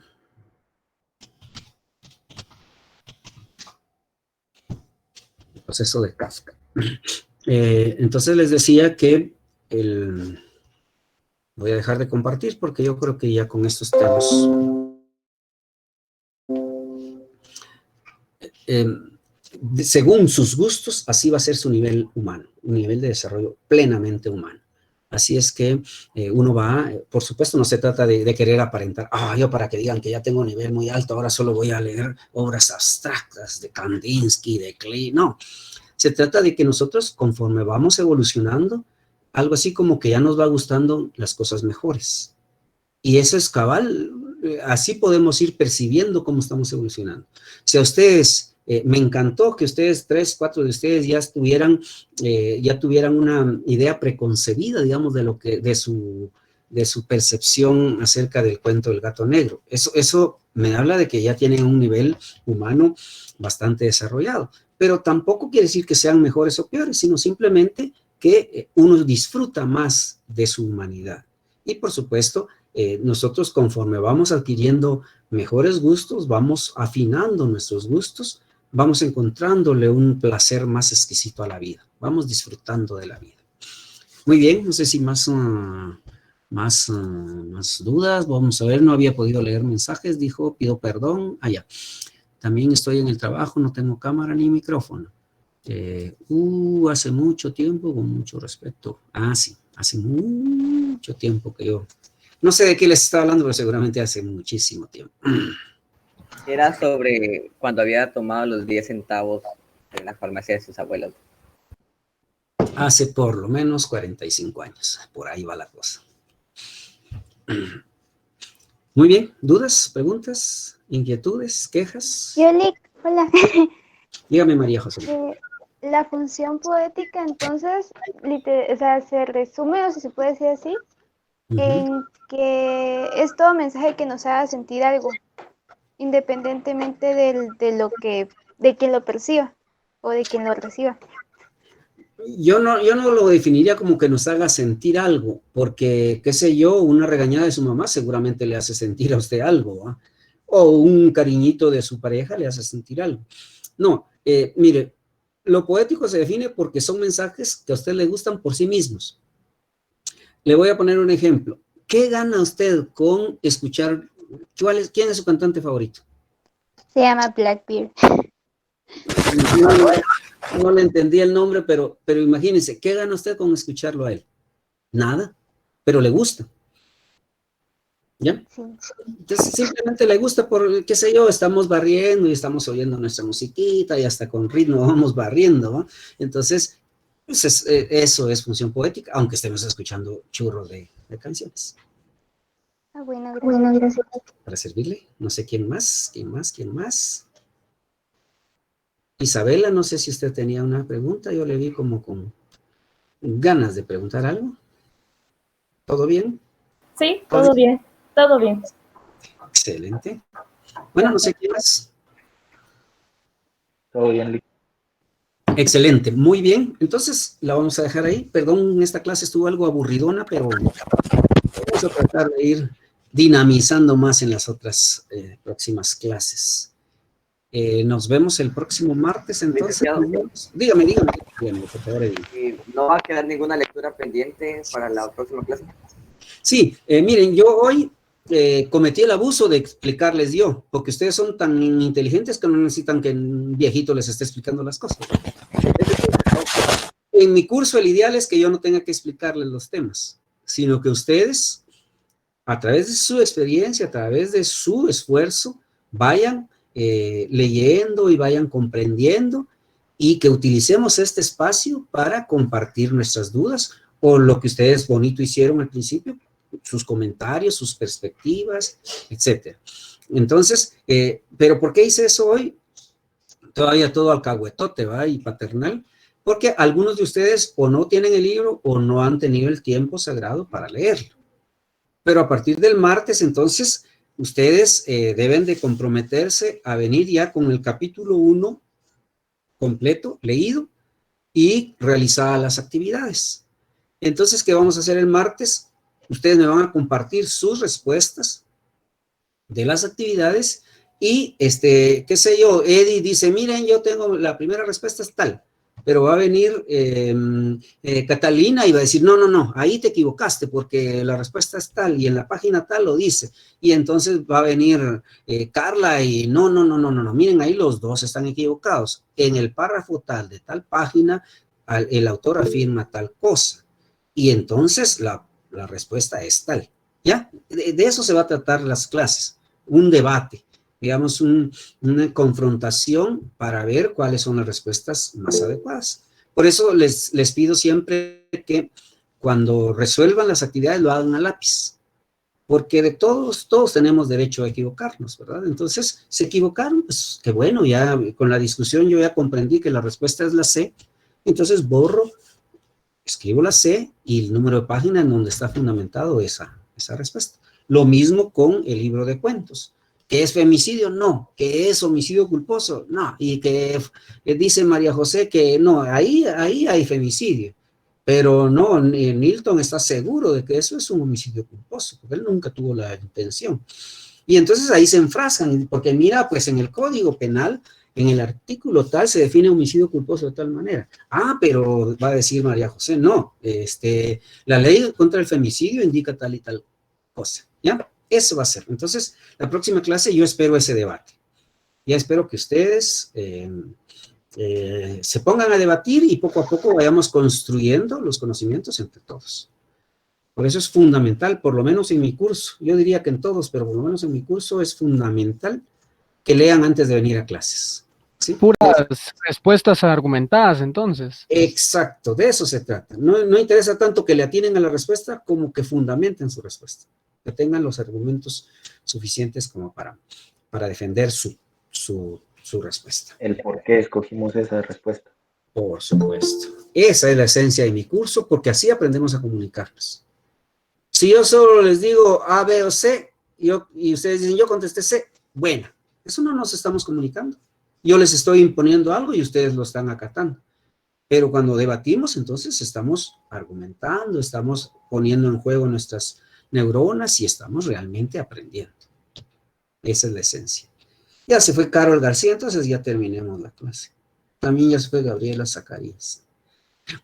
El proceso de Kafka. Entonces les decía que voy a dejar de compartir porque yo creo que ya con esto estamos. Según sus gustos, así va a ser su nivel humano, un nivel de desarrollo plenamente humano. Así es que uno va, por supuesto no se trata de querer aparentar, yo para que digan que ya tengo un nivel muy alto, ahora solo voy a leer obras abstractas de Kandinsky, de Klee, no. Se trata de que nosotros, conforme vamos evolucionando, algo así como que ya nos va gustando las cosas mejores. Y eso es cabal, así podemos ir percibiendo cómo estamos evolucionando. Si a ustedes, me encantó que ustedes, 3, 4 de ustedes ya tuvieran una idea preconcebida, digamos, de su percepción acerca del cuento del gato negro. Eso me habla de que ya tienen un nivel humano bastante desarrollado. Pero tampoco quiere decir que sean mejores o peores, sino simplemente que uno disfruta más de su humanidad. Y por supuesto, nosotros conforme vamos adquiriendo mejores gustos, vamos afinando nuestros gustos, vamos encontrándole un placer más exquisito a la vida, vamos disfrutando de la vida. Muy bien, no sé si más dudas, vamos a ver, no había podido leer mensajes, dijo, pido perdón, ya. También estoy en el trabajo, no tengo cámara ni micrófono. Hace mucho tiempo, con mucho respeto. Sí, hace mucho tiempo que yo... No sé de qué les estaba hablando, pero seguramente hace muchísimo tiempo. Era sobre cuando había tomado los 10 centavos en la farmacia de sus abuelos. Hace por lo menos 45 años. Por ahí va la cosa. Muy bien. ¿Dudas, preguntas, inquietudes, quejas? Yolik, hola. Dígame, María José. La función poética, entonces, o sea, se resume, o si se puede decir así, en que es todo mensaje que nos haga sentir algo, independientemente de quien lo perciba o de quien lo reciba. Yo no lo definiría como que nos haga sentir algo, porque, qué sé yo, una regañada de su mamá seguramente le hace sentir a usted algo, ¿eh? O un cariñito de su pareja le hace sentir algo. No, mire, lo poético se define porque son mensajes que a usted le gustan por sí mismos. Le voy a poner un ejemplo. ¿Qué gana usted con escuchar? ¿Quién es su cantante favorito? Se llama Blackbeard. No le entendí el nombre, pero imagínense, ¿qué gana usted con escucharlo a él? Nada, pero le gusta. ¿Ya? Sí. Entonces simplemente le gusta por, qué sé yo, estamos barriendo y estamos oyendo nuestra musiquita y hasta con ritmo vamos barriendo, ¿no? Entonces, pues eso es función poética, aunque estemos escuchando churros de canciones. Bueno, gracias. Para servirle, no sé quién más. Isabela, no sé si usted tenía una pregunta, yo le vi como con ganas de preguntar algo. ¿Todo bien? Sí, todo bien. Excelente. Bueno, no sé quién más. Todo bien, Excelente, muy bien. Entonces, la vamos a dejar ahí. Perdón, esta clase estuvo algo aburridona, pero vamos a tratar de ir dinamizando más en las otras próximas clases. Nos vemos el próximo martes, entonces. Dígame, por favor. ¿No va a quedar ninguna lectura pendiente para la próxima clase? Sí, miren, yo hoy cometí el abuso de explicarles yo, porque ustedes son tan inteligentes que no necesitan que un viejito les esté explicando las cosas. En mi curso el ideal es que yo no tenga que explicarles los temas, sino que ustedes, a través de su experiencia, a través de su esfuerzo, vayan leyendo y vayan comprendiendo y que utilicemos este espacio para compartir nuestras dudas o lo que ustedes bonito hicieron al principio, sus comentarios, sus perspectivas, etcétera. Entonces, ¿pero por qué hice eso hoy? Todavía todo alcahuetote, ¿va? Y paternal, porque algunos de ustedes o no tienen el libro o no han tenido el tiempo sagrado para leerlo. Pero a partir del martes, entonces, ustedes deben de comprometerse a venir ya con el capítulo 1 completo, leído y realizadas las actividades. Entonces, ¿qué vamos a hacer el martes? Ustedes me van a compartir sus respuestas de las actividades y, qué sé yo, Eddie dice, miren, yo tengo, la primera respuesta es tal, pero va a venir Catalina y va a decir, no, no, no, ahí te equivocaste porque la respuesta es tal y en la página tal lo dice. Y entonces va a venir Carla y no, no, no, no, no, no, miren, ahí los dos están equivocados. En el párrafo tal de tal página, el autor afirma tal cosa. Y entonces la respuesta es tal. ¿Ya? De eso se va a tratar las clases, un debate, digamos, una confrontación para ver cuáles son las respuestas más adecuadas. Por eso les pido siempre que cuando resuelvan las actividades lo hagan a lápiz, porque de todos tenemos derecho a equivocarnos, ¿verdad? Entonces, ¿se equivocaron? Pues qué bueno, ya con la discusión yo ya comprendí que la respuesta es la C, entonces borro, escribo la C y el número de página en donde está fundamentado esa respuesta. Lo mismo con el libro de cuentos. ¿Que es femicidio? No. ¿Que es homicidio culposo? No. Y que dice María José que no, ahí hay femicidio. Pero no, Nilton está seguro de que eso es un homicidio culposo, porque él nunca tuvo la intención. Y entonces ahí se enfrascan, porque mira, pues en el Código Penal, en el artículo tal, se define homicidio culposo de tal manera. Ah, pero va a decir María José, no, la ley contra el femicidio indica tal y tal cosa, ¿ya? Eso va a ser. Entonces, la próxima clase yo espero ese debate. Ya espero que ustedes se pongan a debatir y poco a poco vayamos construyendo los conocimientos entre todos. Por eso es fundamental, por lo menos en mi curso, yo diría que en todos, pero por lo menos en mi curso es fundamental que lean antes de venir a clases. ¿Sí? Puras respuestas argumentadas, entonces. Exacto, de eso se trata. No interesa tanto que le atinen a la respuesta como que fundamenten su respuesta, que tengan los argumentos suficientes como para defender su respuesta. El por qué escogimos esa respuesta. Por supuesto. Esa es la esencia de mi curso, porque así aprendemos a comunicarnos. Si yo solo les digo A, B o C, y ustedes dicen, yo contesté C, bueno, eso no nos estamos comunicando. Yo les estoy imponiendo algo y ustedes lo están acatando. Pero cuando debatimos, entonces estamos argumentando, estamos poniendo en juego nuestras neuronas y estamos realmente aprendiendo. Esa es la esencia. Ya se fue Carol García, entonces ya terminemos la clase. También ya se fue Gabriela Zacarías.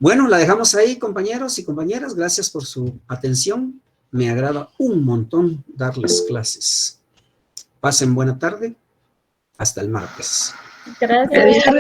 Bueno, la dejamos ahí, compañeros y compañeras. Gracias por su atención. Me agrada un montón darles clases. Pasen buena tarde. Hasta el martes. Gracias.